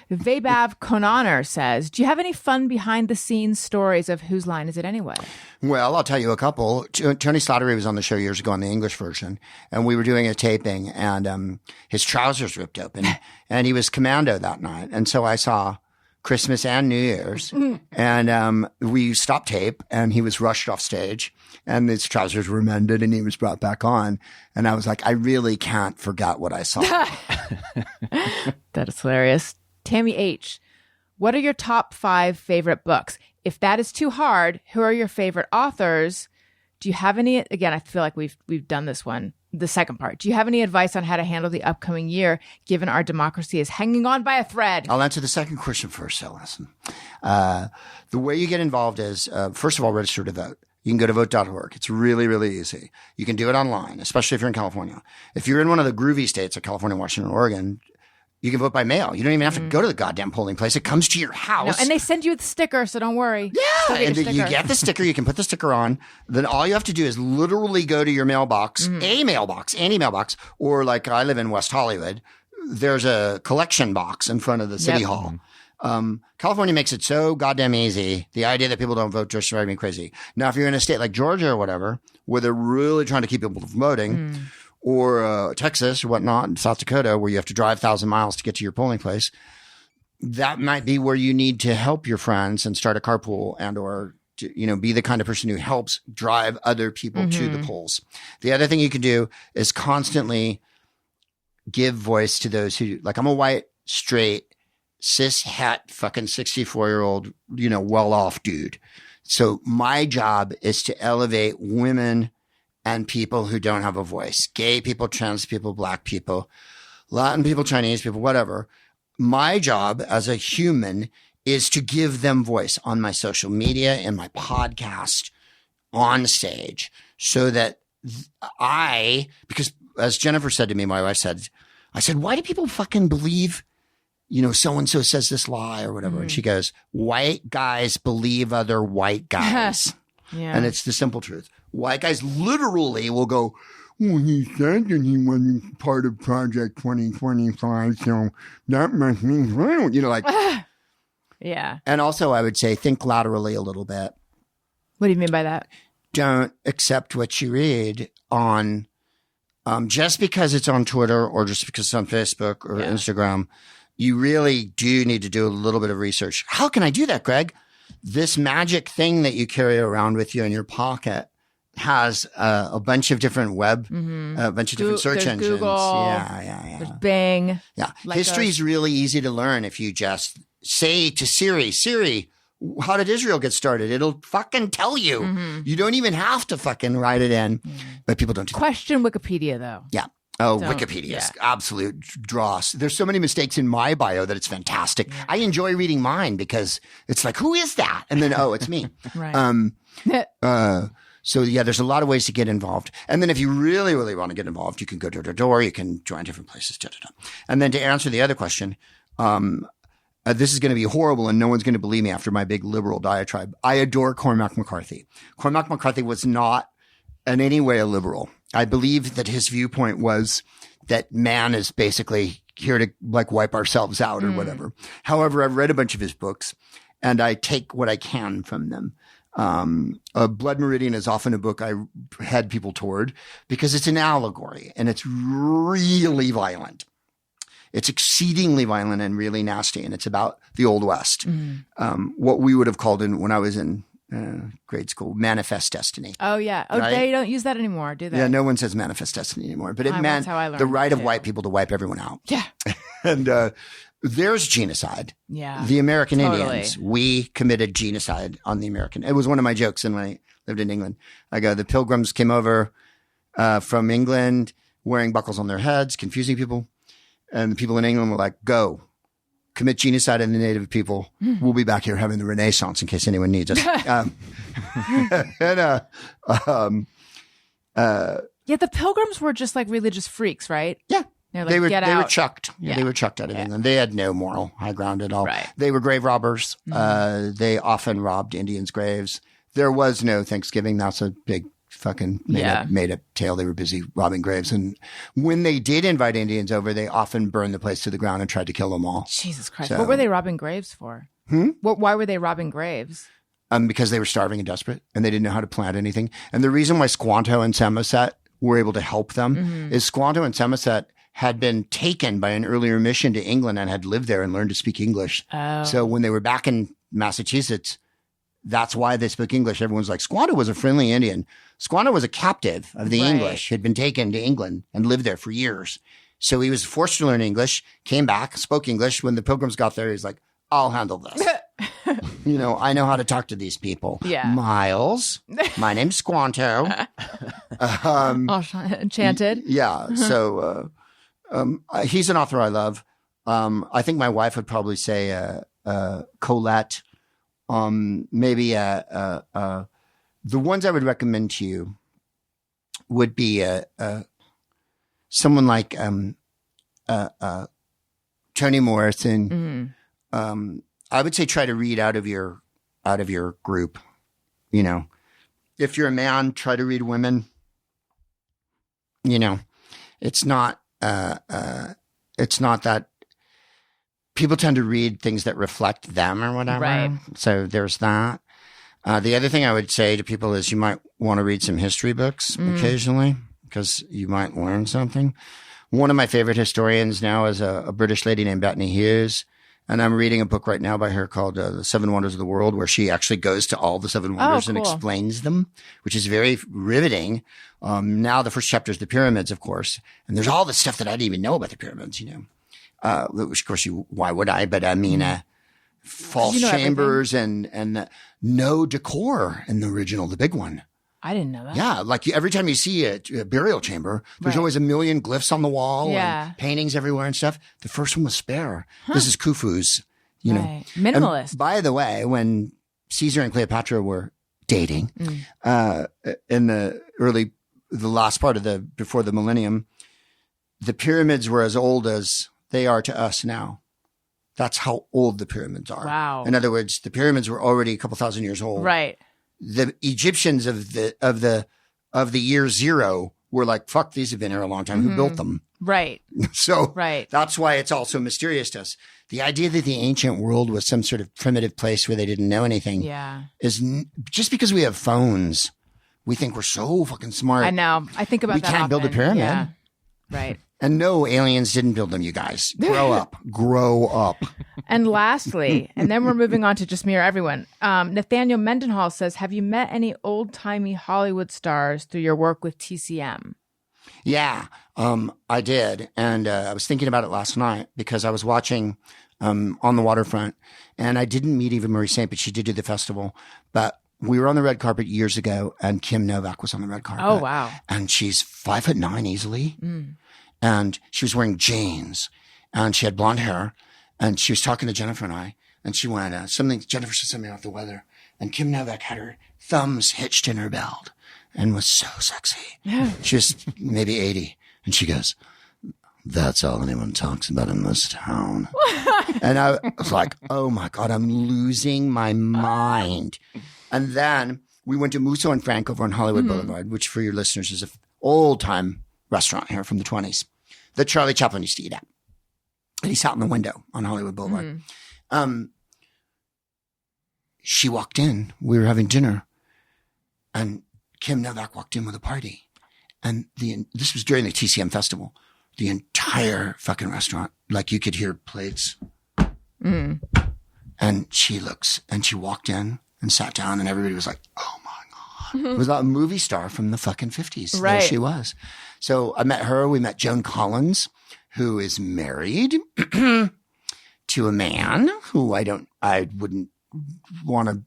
Vabav Konaner says, do you have any fun behind the scenes stories of Whose Line Is It Anyway? Well, I'll tell you a couple. Tony Slattery was on the show years ago on the English version, and we were doing a taping, and his trousers ripped open, and he was commando that night. And so I saw Christmas and New Year's, and we stopped tape, and he was rushed off stage, and his trousers were mended, and he was brought back on. And I was like, I really can't forget what I saw. That is hilarious. Tammy H., what are your top 5 favorite books? If that is too hard, who are your favorite authors? Do you have any, again, I feel like we've done this one, the second part. Do you have any advice on how to handle the upcoming year, given our democracy is hanging on by a thread? I'll answer the second question first, Allison. The way you get involved is, first of all, register to vote. You can go to vote.org. It's really, really easy. You can do it online, especially if you're in California. If you're in one of the groovy states like California, Washington, Oregon, you can vote by mail. You don't even have to go to the goddamn polling place. It comes to your house. No, and they send you the sticker, so don't worry. Yeah, and you get the sticker. You can put the sticker on. Then all you have to do is literally go to your mailbox, any mailbox, or like I live in West Hollywood, there's a collection box in front of the city hall. California makes it so goddamn easy. The idea that people don't vote just drives me crazy. Now, if you're in a state like Georgia or whatever, where they're really trying to keep people from voting, or Texas or whatnot, and South Dakota, where you have to drive 1,000 miles to get to your polling place, that might be where you need to help your friends and start a carpool and or be the kind of person who helps drive other people to the polls. The other thing you can do is constantly give voice to those who, like, I'm a white, straight, cis het fucking 64-year-old, well-off dude. So my job is to elevate women and people who don't have a voice, gay people, trans people, black people, Latin people, Chinese people, whatever. My job as a human is to give them voice on my social media, in my podcast, on stage, so that because as Jennifer said to me, my wife said, I said, why do people fucking believe, so-and-so says this lie or whatever? And she goes, white guys believe other white guys. Yeah. And it's the simple truth. White guys literally will go, well, he said that he wasn't part of Project 2025, so that must mean, Yeah. And also I would say think laterally a little bit. What do you mean by that? Don't accept what you read on, just because it's on Twitter or just because it's on Facebook or Instagram. You really do need to do a little bit of research. How can I do that, Greg? This magic thing that you carry around with you in your pocket has a bunch of different a bunch of different search engines. Google, there's Bing. Yeah. History is really easy to learn if you just say to Siri, how did Israel get started? It'll fucking tell you. You don't even have to fucking write it in, but people don't do that. Question Wikipedia, though. Yeah. Oh, Wikipedia is absolute dross. There's so many mistakes in my bio that it's fantastic. Yeah. I enjoy reading mine because it's like, who is that? And then, it's me. Right. So yeah, there's a lot of ways to get involved. And then if you really, really want to get involved, you can go door to door. You can join different places. And then to answer the other question, this is going to be horrible and no one's going to believe me after my big liberal diatribe. I adore Cormac McCarthy. Cormac McCarthy was not in any way a liberal. I believe that his viewpoint was that man is basically here to like wipe ourselves out or whatever. However, I've read a bunch of his books and I take what I can from them. Blood Meridian is often a book I head people toward because it's an allegory and it's really violent. It's exceedingly violent and really nasty. And it's about the Old West. What we would have called when I was in grade school, manifest destiny. Oh, yeah. Oh, right? They don't use that anymore, do they? Yeah, no one says manifest destiny anymore. But it meant the right of white people to wipe everyone out. Yeah. And there's genocide. Yeah. The American Indians, we committed genocide on the American. It was one of my jokes when I lived in England. I go, the Pilgrims came over from England wearing buckles on their heads, confusing people. And the people in England were like, go. Commit genocide on the native people. We'll be back here having the Renaissance in case anyone needs us. Yeah, the Pilgrims were just like religious freaks, right? Yeah. Like, they were chucked. Yeah, they were chucked out of England. They had no moral high ground at all. Right. They were grave robbers. They often robbed Indians' graves. There was no Thanksgiving. That's a big fucking made up tale. They were busy robbing graves. And when they did invite Indians over, they often burned the place to the ground and tried to kill them all. Jesus Christ. What were they robbing graves for? Why were they robbing graves? Because they were starving and desperate and they didn't know how to plant anything. And the reason why Squanto and Samoset were able to help them is Squanto and Samoset had been taken by an earlier mission to England and had lived there and learned to speak English. Oh. So when they were back in Massachusetts, that's why they spoke English. Everyone's like, Squanto was a friendly Indian. Squanto was a captive of the English, had been taken to England and lived there for years. So he was forced to learn English, came back, spoke English. When the Pilgrims got there, he's like, I'll handle this. You know, I know how to talk to these people. Yeah. Miles, my name's Squanto. Enchanted. Yeah. So he's an author I love. I think my wife would probably say Colette. Maybe the ones I would recommend to you would be someone like Toni Morrison. I would say try to read out of your group. You know, if you're a man, try to read women. You know, it's not that people tend to read things that reflect them or whatever. Right. So there's that. The other thing I would say to people is you might want to read some history books occasionally because you might learn something. One of my favorite historians now is a British lady named Bethany Hughes. And I'm reading a book right now by her called The Seven Wonders of the World, where she actually goes to all the seven wonders and explains them, which is very riveting. Now the first chapter is the pyramids, of course. And there's all the stuff that I didn't even know about the pyramids, you know. Which, of course, why would I? But I mean, false chambers and no decor in the original, the big one. I didn't know that. Yeah, like every time you see a burial chamber, there's always a million glyphs on the wall and paintings everywhere and stuff. The first one was spare. This is Khufu's, you know. Minimalist. And by the way, when Caesar and Cleopatra were dating in the last part of before the millennium, the pyramids were as old as they are to us now. That's how old the pyramids are. Wow. In other words, the pyramids were already a couple thousand years old. Right. The Egyptians of the year zero were like, fuck, these have been here a long time. Who built them? Right. So that's why it's all so mysterious to us. The idea that the ancient world was some sort of primitive place where they didn't know anything is just because we have phones, we think we're so fucking smart. I know. I think about that We can't build a pyramid. Yeah. Right. And no, aliens didn't build them, you guys. Grow up. Grow up. And lastly, and then we're moving on to just me or everyone. Nathaniel Mendenhall says, have you met any old-timey Hollywood stars through your work with TCM? Yeah, I did. And I was thinking about it last night because I was watching On the Waterfront. And I didn't meet Eva Marie Saint, but she did do the festival. But we were on the red carpet years ago, and Kim Novak was on the red carpet. Oh, wow. And she's 5'9" easily. And she was wearing jeans, and she had blonde hair, and she was talking to Jennifer and I, and she went, Jennifer said something about the weather, and Kim Novak had her thumbs hitched in her belt and was so sexy. She was maybe 80, and she goes, that's all anyone talks about in this town. And I was like, oh my God, I'm losing my mind. And then we went to Musso and Frank over on Hollywood Boulevard, which for your listeners is an old-time restaurant here from the 20s that Charlie Chaplin used to eat at. And he sat in the window on Hollywood Boulevard. She walked in. We were having dinner. And Kim Novak walked in with a party. And this was during the TCM festival. The entire fucking restaurant, like you could hear plates. And she walked in and sat down, and everybody was like, oh my God. It was like a movie star from the fucking 50s. Right. There she was. So I met her. We met Joan Collins, who is married to a man who I wouldn't want to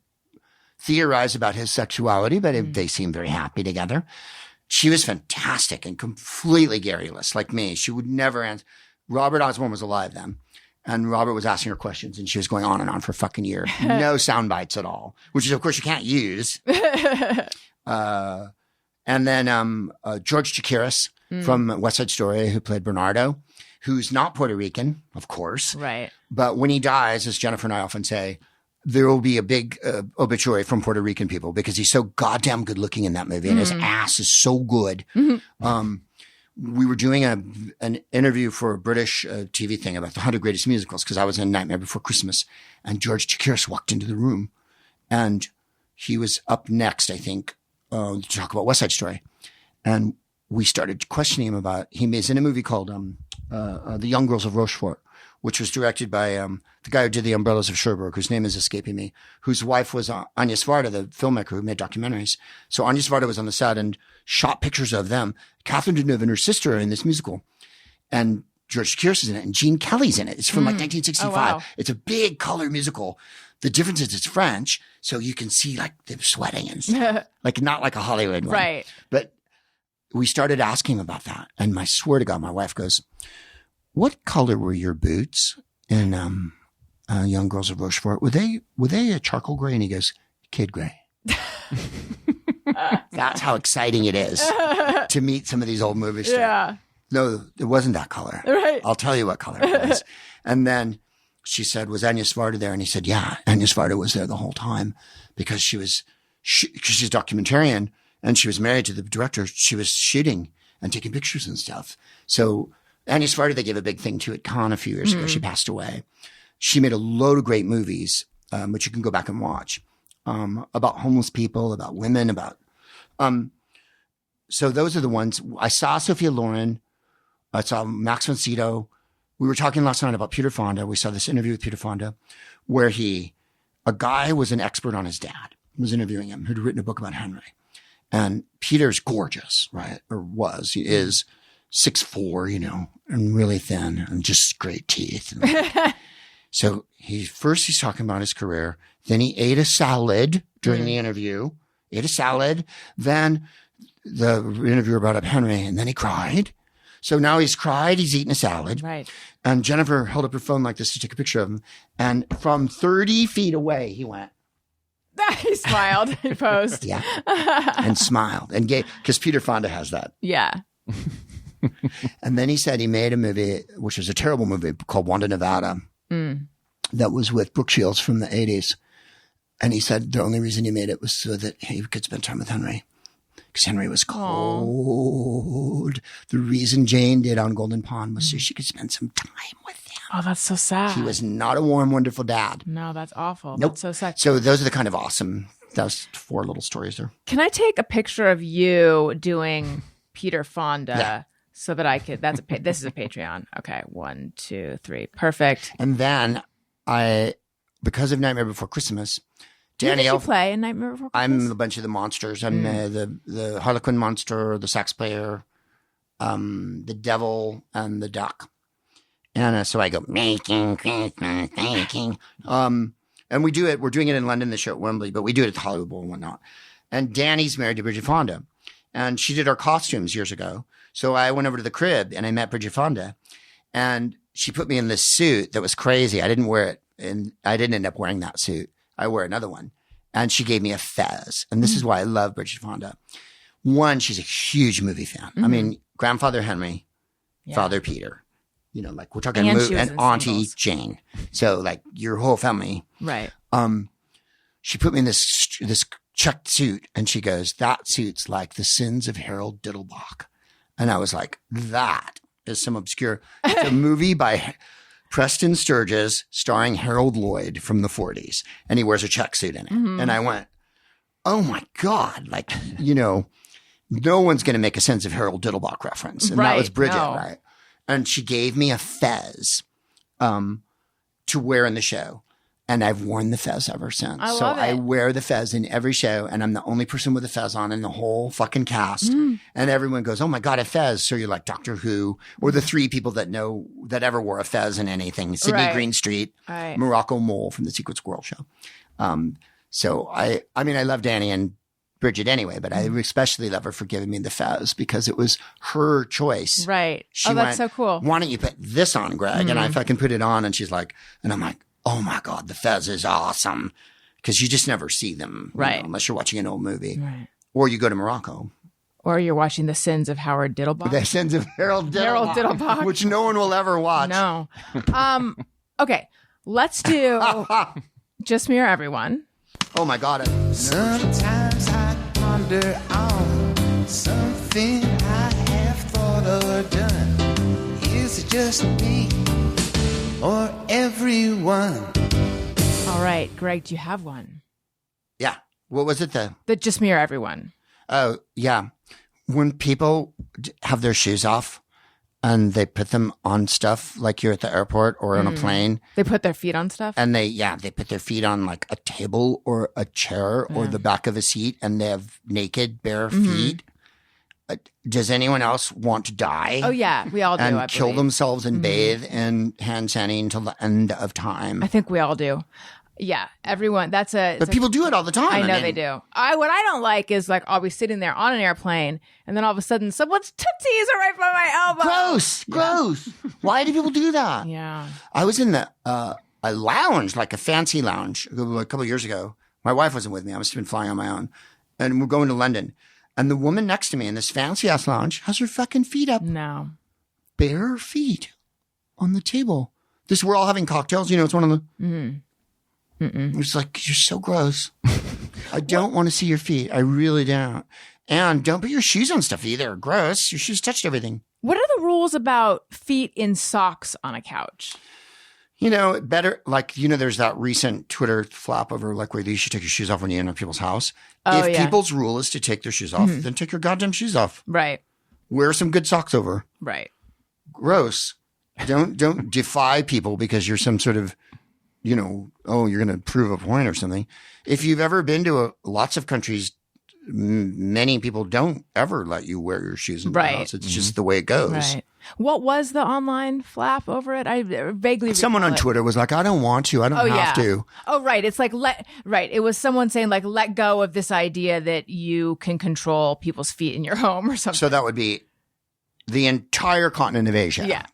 theorize about his sexuality, but they seem very happy together. She was fantastic and completely garrulous, like me. She would never answer. Robert Osborne was alive then. And Robert was asking her questions, and she was going on and on for a fucking year. No sound bites at all, which is, of course, you can't use. And then George Chakiris from West Side Story, who played Bernardo, who's not Puerto Rican, of course. Right. But when he dies, as Jennifer and I often say, there will be a big obituary from Puerto Rican people because he's so goddamn good looking in that movie, and his ass is so good. We were doing an interview for a British TV thing about the 100 greatest musicals because I was in Nightmare Before Christmas, and George Chakiris walked into the room, and he was up next, I think, to talk about West Side Story. And we started questioning him about, he was in a movie called The Young Girls of Rochefort, which was directed by the guy who did The Umbrellas of Cherbourg, whose name is escaping me, whose wife was Anya Svarda, the filmmaker who made documentaries. So Anya Svarda was on the set and shot pictures of them. Catherine Deneuve and her sister are in this musical. And George Chakiris is in it, and Gene Kelly's in it. It's from like 1965. Oh, wow. It's a big color musical. the difference is it's French, so you can see like them sweating and stuff. Like not like a Hollywood one. Right. But we started asking about that. And I swear to God, my wife goes, what color were your boots in Young Girls of Rochefort? Were they a charcoal gray? And he goes, kid gray. That's how exciting it is to meet some of these old movie stars. Yeah. No, it wasn't that color. Right. I'll tell you what color it was. And then she said, was Agnes Varda there? And he said, yeah, Agnes Varda was there the whole time because because she's a documentarian and she was married to the director. She was shooting and taking pictures and stuff. So Agnes Varda, they gave a big thing to at Cannes a few years ago. She passed away. She made a load of great movies, which you can go back and watch, about homeless people, about women, about, so those are the ones. I saw Sophia Loren. I saw Max von Sydow. We were talking last night about Peter Fonda. We saw this interview with Peter Fonda where a guy was an expert on his dad, was interviewing him, who'd written a book about Henry. And Peter's gorgeous, right? Or was. He is 6'4", and really thin and just great teeth. So he's talking about his career. Then he ate a salad during the interview, Then the interviewer brought up Henry and then he cried. So now he's cried, he's eaten a salad. Right. And Jennifer held up her phone like this to take a picture of him. And from 30 feet away, he went. He smiled. He posed. Yeah. And smiled. And because Peter Fonda has that. Yeah. And then he said he made a movie, which was a terrible movie called Wanda, Nevada. That was with Brooke Shields from the 80s. And he said the only reason he made it was so that he could spend time with Henry. Because Henry was cold. The reason Jane did on Golden Pond was so she could spend some time with him. Oh, that's so sad. He was not a warm, wonderful dad. No, that's awful. Nope. That's so sad. So those are the kind of awesome, those 4 little stories there. Can I take a picture of you doing Peter Fonda so that I could, this is a Patreon. Okay. 1, 2, 3. Perfect. And then because of Nightmare Before Christmas, Danny, you play in Nightmare Before Christmas? I'm a bunch of the monsters. I'm the Harlequin monster, the sax player, the devil, and the duck. And so I go, making Christmas, making. And we do it. We're doing it in London, the show at Wembley, but we do it at the Hollywood Bowl and whatnot. And Danny's married to Bridget Fonda. And she did our costumes years ago. So I went over to the crib and I met Bridget Fonda. And she put me in this suit that was crazy. I didn't wear it. And I didn't end up wearing that suit. I wear another one. And she gave me a fez. And this is why I love Bridget Fonda. One, she's a huge movie fan. I mean, Grandfather Henry, Father Peter. Like we're talking and Auntie Singles. Jane. So like your whole family. Right. She put me in this checked suit and she goes, that suit's like the sins of Harold Diddlebach. And I was like, that is some obscure, it's a movie by Preston Sturges starring Harold Lloyd from the 40s. And he wears a check suit in it. And I went, oh my God. Like, no one's going to make a sense of Harold Diddlebach reference. And that was Bridget, right? And she gave me a fez to wear in the show. And I've worn the fez ever since. I wear the fez in every show. And I'm the only person with a fez on in the whole fucking cast. And everyone goes, oh my God, a fez. So you're like Doctor Who or the 3 people that ever wore a fez in anything. Sydney Greenstreet, Morocco Mole from the Secret Squirrel Show. So I mean, I love Danny and Bridget anyway, but I especially love her for giving me the fez because it was her choice. Right. She that's so cool. Why don't you put this on, Greg? And I fucking put it on and she's like, and I'm like, oh my God, the fez is awesome. Because you just never see them. Right. Unless you're watching an old movie. Right. Or you go to Morocco. Or you're watching The Sins of Howard Diddlebach. The Sins of Harold Diddlebach. Which no one will ever watch. No. Okay. Let's do Just Mirror Everyone. Oh my God. Sometimes I ponder on something I have thought or done. Is it just me or everyone? All right, Greg, do you have one? Yeah. What was it? The Just Mirror Everyone. Oh, yeah. When people have their shoes off and they put them on stuff like you're at the airport or on a plane. They put their feet on stuff? And they put their feet on like a table or a chair or the back of a seat and they have naked, bare feet. Does anyone else want to die? Oh, yeah. We all do, and kill themselves and bathe in hand sanding until the end of time. I think we all do. Yeah, everyone. But people do it all the time. I know they do. What I don't like is like I'll be sitting there on an airplane, and then all of a sudden someone's tootsies are right by my elbow. Gross. Why do people do that? Yeah. I was in a lounge, like a fancy lounge, a couple of years ago. My wife wasn't with me. I must have been flying on my own, and we're going to London. And the woman next to me in this fancy ass lounge has her fucking feet up, No. bare feet, on the table. We're all having cocktails. You know, it's one of the. It's like, you're so gross. I don't want to see your feet. I really don't. And don't put your shoes on stuff either. Gross. Your shoes touched everything. What are the rules about feet in socks on a couch? You know, better, like, you know, there's that recent Twitter flap over, like, where you should take your shoes off when you enter people's house. If people's rule is to take their shoes off, then take your goddamn shoes off. Right. Wear some good socks over. Right. Gross. Don't defy people because you're some sort of, you know, you're going to prove a point or something. If you've ever been to lots of countries, many people don't ever let you wear your shoes in the house. It's just the way it goes. Right. What was the online flap over it? I vaguely Someone on Twitter was like, I don't want to. I don't have to. Oh, right. It's like, it was someone saying like, let go of this idea that you can control people's feet in your home or something. So that would be the entire continent of Asia. Yeah.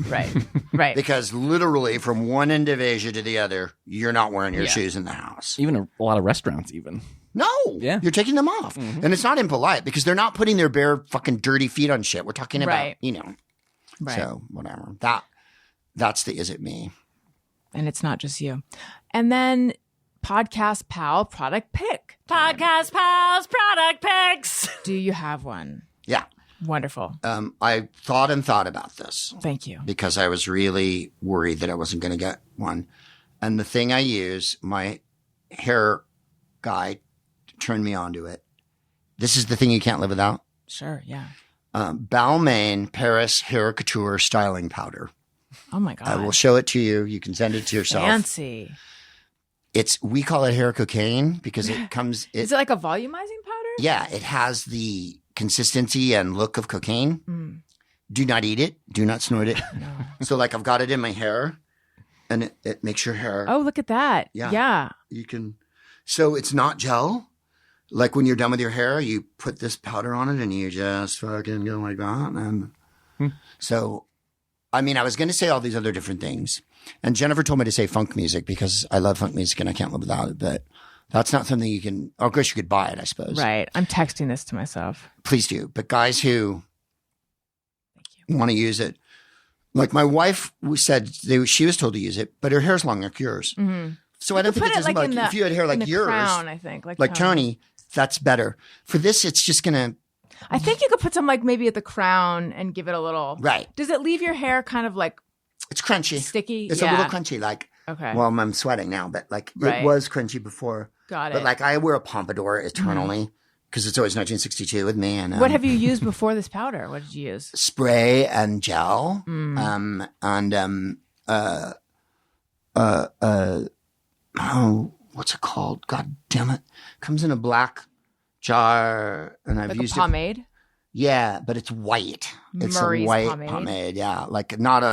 Right. Because literally from one end of Asia to the other, you're not wearing your shoes in the house. Even a lot of restaurants even. No. Yeah. You're taking them off. And it's not impolite because they're not putting their bare fucking dirty feet on shit. We're talking about, you know. Right. So whatever. That's the is it me. And it's not just you. And then Podcast Pal product pick. Podcast Pal's product picks. Do you have one? Yeah. Wonderful. I thought about this. Thank you. Because I was really worried that I wasn't going to get one. And the thing I use, my hair guy turned me onto it. This is the thing you can't live without. Sure, yeah. Balmain Paris Hair Couture Styling Powder. Oh my God. I will show it to you. You can send it to yourself. Fancy. We call it hair cocaine because it comes. Is it like a volumizing powder? Yeah, it has the consistency and look of cocaine. Do not eat it. Do not snort it. No. So like I've got it in my hair and it makes your hair. Oh, look at that. Yeah. You can. So it's not gel. Like when you're done with your hair, you put this powder on it and you just fucking go like that. And so, I mean, I was going to say all these other different things. And Jennifer told me to say funk music because I love funk music and I can't live without it. But that's not something you can, of course you could buy it, I suppose. Right. I'm texting this to myself. Please do. But guys who want to use it, like my wife said she was told to use it, but her hair's long like yours. Mm-hmm. So I don't think it doesn't like if you had hair like yours, crown, I think, like Tony, that's better. For this, it's just going to. I think you could put some like maybe at the crown and give it a little. Right. Does it leave your hair kind of like. It's crunchy. Sticky? It's a little crunchy. Like. Okay. Well, I'm sweating now, but like it was crunchy before. Got it. But like I wear a pompadour eternally because it's always 1962 with me. And what have you used before this powder? What did you use? Spray and gel. What's it called? God damn it! Comes in a black jar, and I've like used a pomade. Yeah, but it's white. It's Murray's a white pomade. Yeah, like not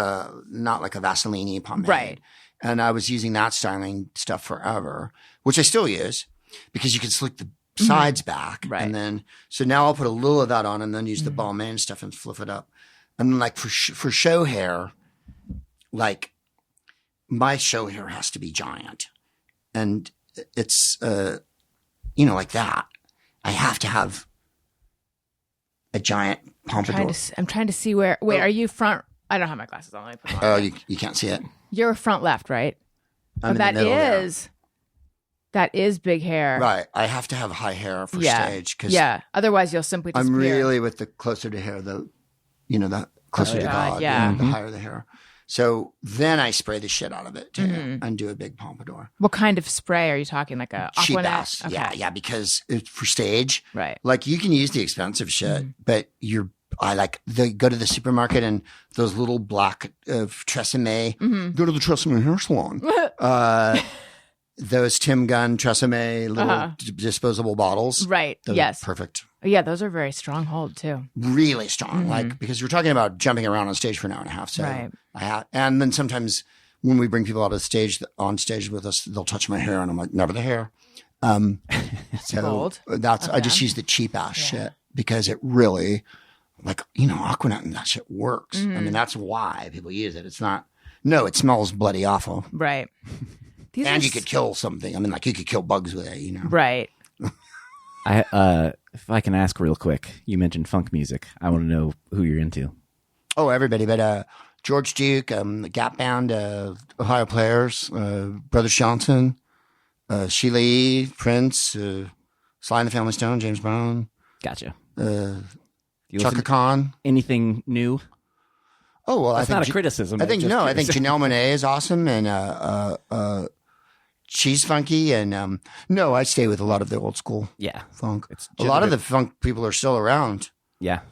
like a Vaseline pomade. Right. And I was using that styling stuff forever, which I still use because you can slick the sides back. Right. And then, so now I'll put a little of that on and then use the Balmain stuff and fluff it up. And then like for show hair, like my show hair has to be giant. And it's, like that. I have to have a giant pompadour. I'm trying to see where, wait, are you front? I don't have my glasses on. Let me put them on. Oh, you can't see it. You're front left, right? I'm that is big hair. Right. I have to have high hair for stage. Otherwise you'll simply disappear. I'm really with the closer to hair, the closer to God. Yeah. The higher the hair. So then I spray the shit out of it too and do a big pompadour. What kind of spray are you talking? Like a cheap Aquanet? ass. Okay. Yeah, because it's for stage. Right. Like you can use the expensive shit, but go to the supermarket and those little black Tresemme. Go to the Tresemme hair salon. Those Tim Gunn Tresemme little disposable bottles. Right. Those yes. are perfect. Yeah, those are very strong hold too. Really strong. Like because you're talking about jumping around on stage for an hour and a half. So right. and then sometimes when we bring people out on stage with us, they'll touch my hair, and I'm like, never the hair. So Bold. I just use the cheap ass shit because it really, like, Aquanet and that shit works. I mean, that's why people use it. It's not. No, it smells bloody awful. Right. And you could kill something. I mean, like you could kill bugs with it, Right. If I can ask real quick, you mentioned funk music. I want to know who you're into. Oh, everybody. But George Duke, the Gap Band, Ohio Players, Brothers Johnson, Sheila E., Prince, Sly and the Family Stone, James Brown. Gotcha. Chaka Khan. Anything new? Oh, well, that's not a criticism. I think Janelle Monáe is awesome, and she's funky, and no, I stay with a lot of the old school funk. A lot of the funk people are still around,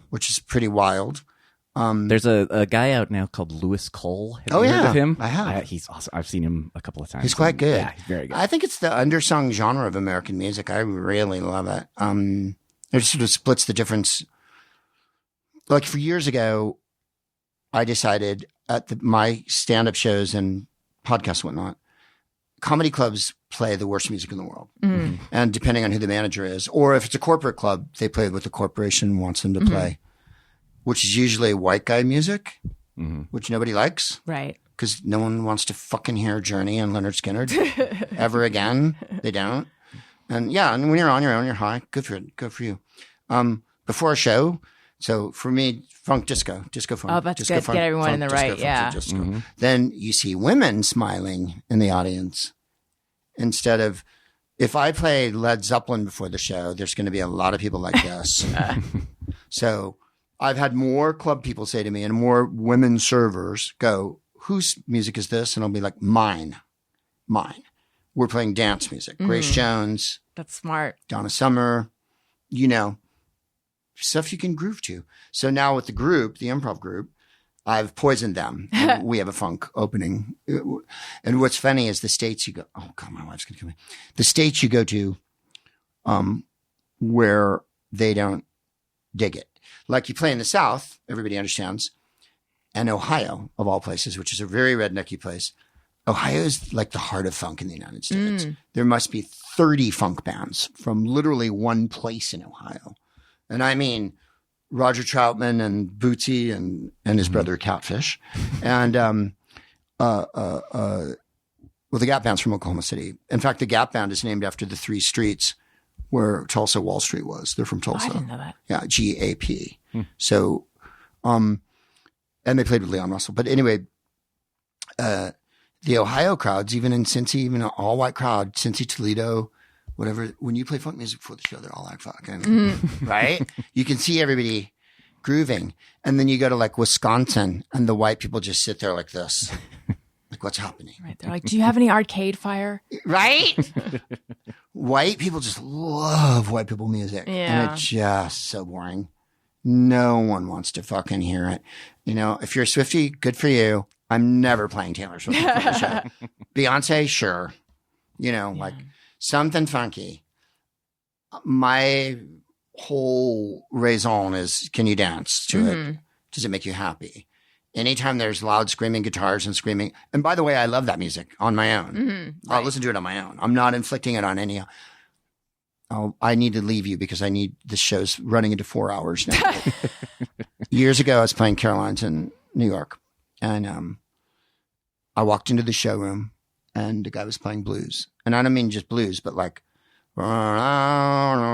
which is pretty wild. There's a guy out now called Lewis Cole. Have you heard of him? I have. He's awesome. I've seen him a couple of times. He's quite good. Yeah, he's very good. I think it's the undersung genre of American music. I really love it. It sort of splits the difference. Like for years ago, I decided at my stand-up shows and podcasts and whatnot, comedy clubs play the worst music in the world. Mm-hmm. And depending on who the manager is, or if it's a corporate club, they play what the corporation wants them to play, which is usually white guy music, which nobody likes. Right. Because no one wants to fucking hear Journey and Leonard Skinner ever again. They don't. And and when you're on your own, you're high. Good for you. Before a show, so for me, funk disco funk. Oh, that's good. Get everyone in the right. Yeah. Then you see women smiling in the audience instead of, if I play Led Zeppelin before the show, there's going to be a lot of people like this. So I've had more club people say to me, and more women servers go, whose music is this? And I'll be like, mine. We're playing dance music. Grace Jones. That's smart. Donna Summer, stuff you can groove to. So now with the group, the improv group, I've poisoned them. We have a funk opening. And what's funny is the states you go, oh God, my wife's going to kill me. The states you go to, where they don't dig it. Like you play in the South, everybody understands. And Ohio, of all places, which is a very rednecky place. Ohio is like the heart of funk in the United States. There must be 30 funk bands from literally one place in Ohio. And I mean, Roger Troutman and Bootsy and his brother Catfish. And, the Gap Band's from Oklahoma City. In fact, the Gap Band is named after the 3 streets where Tulsa Wall Street was. They're from Tulsa. I didn't know that. Yeah, GAP. So, and they played with Leon Russell. But anyway, the Ohio crowds, even in Cincy, even an all-white crowd, Cincy, Toledo, whatever, when you play funk music before the show, they're all like fucking, right? You can see everybody grooving. And then you go to like Wisconsin and the white people just sit there like this. Like, what's happening? Right. They're like, do you have any Arcade Fire? Right? White people just love white people music. Yeah. And it's just so boring. No one wants to fucking hear it. If you're a Swiftie, good for you. I'm never playing Taylor Swift before the show. Beyonce, sure. Like something funky. My whole raison is, can you dance to it? Does it make you happy? Anytime there's loud screaming guitars and screaming. And by the way, I love that music on my own. I'll listen to it on my own. I'm not inflicting it on any. I need to leave you because this show's running into 4 hours now. Years ago, I was playing Caroline's in New York. And I walked into the showroom and the guy was playing blues. And I don't mean just blues, but like, I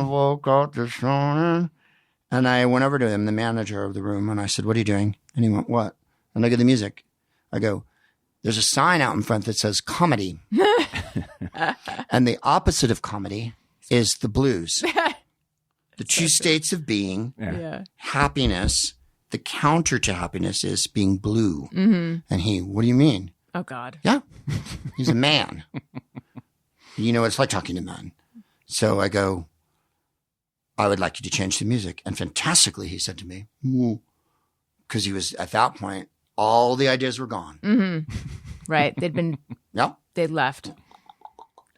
woke up this morning. And I went over to him, the manager of the room, and I said, what are you doing? And he went, what? And I go, the music. I go, there's a sign out in front that says comedy. And the opposite of comedy is the blues. The two states of being, happiness. The counter to happiness is being blue. And what do you mean? Oh, God. Yeah. He's a man. You know what it's like talking to men. So I go, I would like you to change the music. And fantastically, he said to me, because he was, at that point, all the ideas were gone. Right. They'd been, they'd left.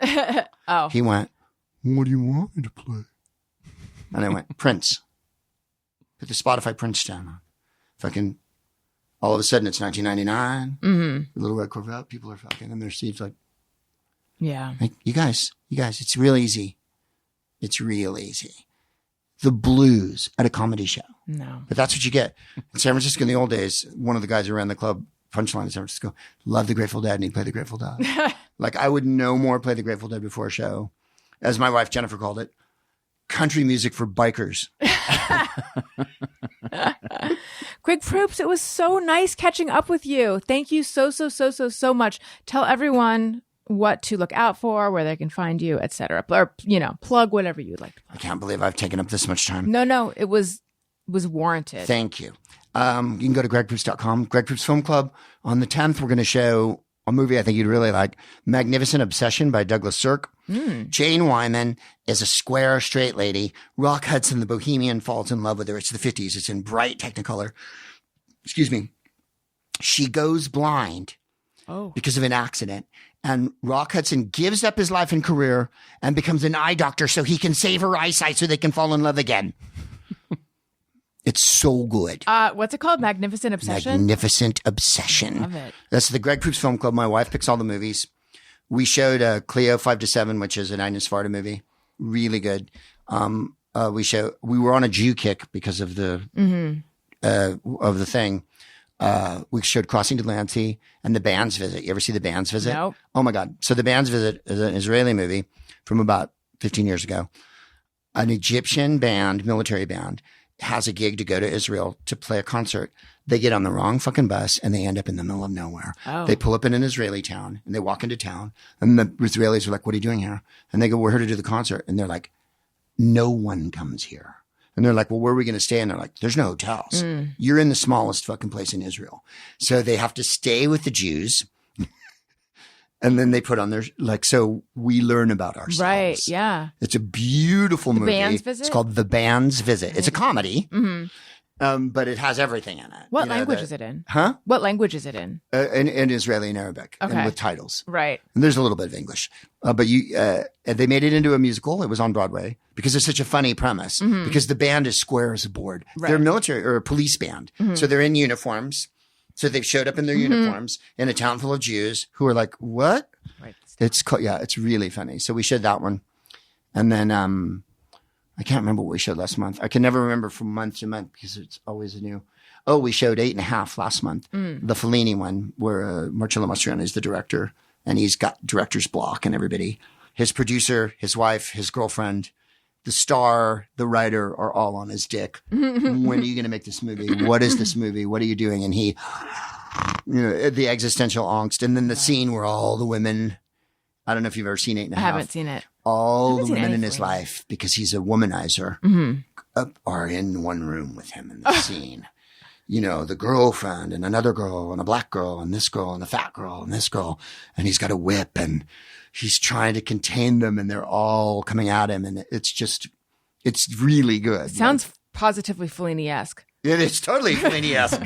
He went, what do you want me to play? And I went, Prince. Put the Spotify Prince down on. Fucking All of a sudden, it's 1999. Mm-hmm. The little red Corvette. People are fucking in their seats like, yeah. like, you guys, it's real easy. It's real easy. The blues at a comedy show. No. But that's what you get. In San Francisco in the old days, one of the guys who ran the club, Punchline in San Francisco, loved the Grateful Dead, and he'd play the Grateful Dead. Like, I would no more play the Grateful Dead before a show. As my wife Jennifer called it, country music for bikers. Greg Proops, it was so nice catching up with you. Thank you so much. Tell everyone what to look out for, where they can find you, etc. Or, plug whatever you'd like to plug. I can't believe I've taken up this much time. No, it was warranted. Thank you. You can go to gregproops.com, Greg Proops Film Club. On the 10th, we're going to show a movie I think you'd really like, Magnificent Obsession by Douglas Sirk. Jane Wyman is a square, straight lady. Rock Hudson, the bohemian, falls in love with her. It's the 50s. It's in bright Technicolor. Excuse me. She goes blind because of an accident. And Rock Hudson gives up his life and career and becomes an eye doctor so he can save her eyesight so they can fall in love again. It's so good. What's it called? Magnificent Obsession? Magnificent Obsession. Love it. That's the Greg Proops Film Club. My wife picks all the movies. We showed Cleo 5 to 7, which is an Agnes Varda movie. Really good. We were on a Jew kick because of the thing. We showed Crossing Delancey and The Band's Visit. You ever see The Band's Visit? Nope. Oh my God. So The Band's Visit is an Israeli movie from about 15 years ago. An Egyptian band, military band, has a gig to go to Israel to play a concert. They get on the wrong fucking bus and they end up in the middle of nowhere. Oh. They pull up in an Israeli town and they walk into town and the Israelis are like, what are you doing here? And they go, we're here to do the concert. And they're like, no one comes here. And they're like, well, where are we going to stay? And they're like, there's no hotels. You're in the smallest fucking place in Israel. So they have to stay with the Jews. And then they put on their, so we learn about ourselves. Right, yeah. It's a beautiful movie. The Band's Visit? It's called The Band's Visit. It's a comedy, but it has everything in it. What language is it in? Huh? What language is it in? In Israeli and Arabic, and with titles. Right. And there's a little bit of English. But they made it into a musical. It was on Broadway because it's such a funny premise. Because the band is square as a board. Right. They're a military or a police band. So they're in uniforms. So they've showed up in their uniforms in a town full of Jews who are like, what? Right. It's really funny. So we showed that one. And then I can't remember what we showed last month. I can never remember from month to month because it's always a new. Oh, we showed 8.5 last month. The Fellini one where Marcello Mastroianni is the director and he's got director's block and everybody. His producer, his wife, his girlfriend, the star, the writer are all on his dick. When are you going to make this movie? What is this movie? What are you doing? And he, the existential angst. And then the scene where all the women, I don't know if you've ever seen 8.5. I haven't seen it. All the women in his life, because he's a womanizer, are in one room with him in the scene. The girlfriend and another girl and a black girl and this girl and a fat girl and this girl. And he's got a whip and he's trying to contain them and they're all coming at him. And it's really good. Sounds positively Fellini-esque. It's totally Fellini-esque.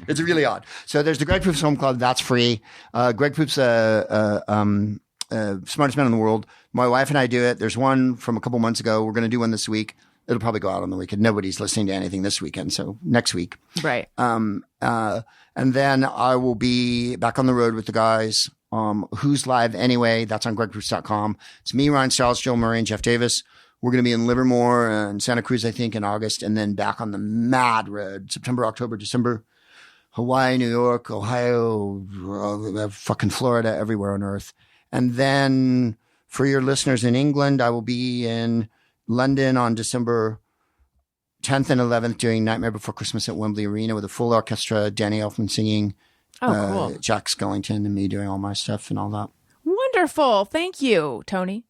It's really odd. So there's the Greg Proops Film Club. That's free. Greg Proops, smartest man in the world. My wife and I do it. There's one from a couple months ago. We're going to do one this week. It'll probably go out on the weekend. Nobody's listening to anything this weekend. So next week. Right. And then I will be back on the road with the guys. Who's Live Anyway? That's on gregproops.com. It's me, Ryan Stiles, Joe Murray, and Jeff Davis. We're going to be in Livermore and Santa Cruz, I think, in August. And then back on the mad road, September, October, December, Hawaii, New York, Ohio, fucking Florida, everywhere on earth. And then for your listeners in England, I will be in London on December 10th and 11th doing Nightmare Before Christmas at Wembley Arena with a full orchestra, Danny Elfman singing, cool. Jack Skellington and me doing all my stuff and all that. Wonderful. Thank you, Tony.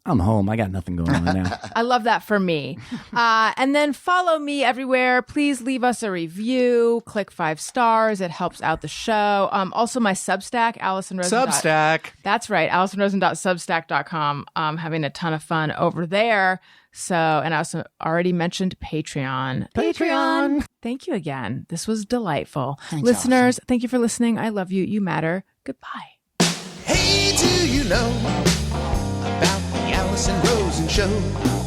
I'm home. I got nothing going on now. I love that for me. And then follow me everywhere. Please leave us a review. Click 5 stars. It helps out the show. Also, my Substack, Allison Rosen. Substack. That's right. AllisonRosen.substack.com. Having a ton of fun over there. So, and I also already mentioned Patreon. Patreon. Thank you again. This was delightful. Thanks, Listeners, Allison. thank you for listening. I love you. You matter. Goodbye. Hey, do you know about the Allison Rosen Show?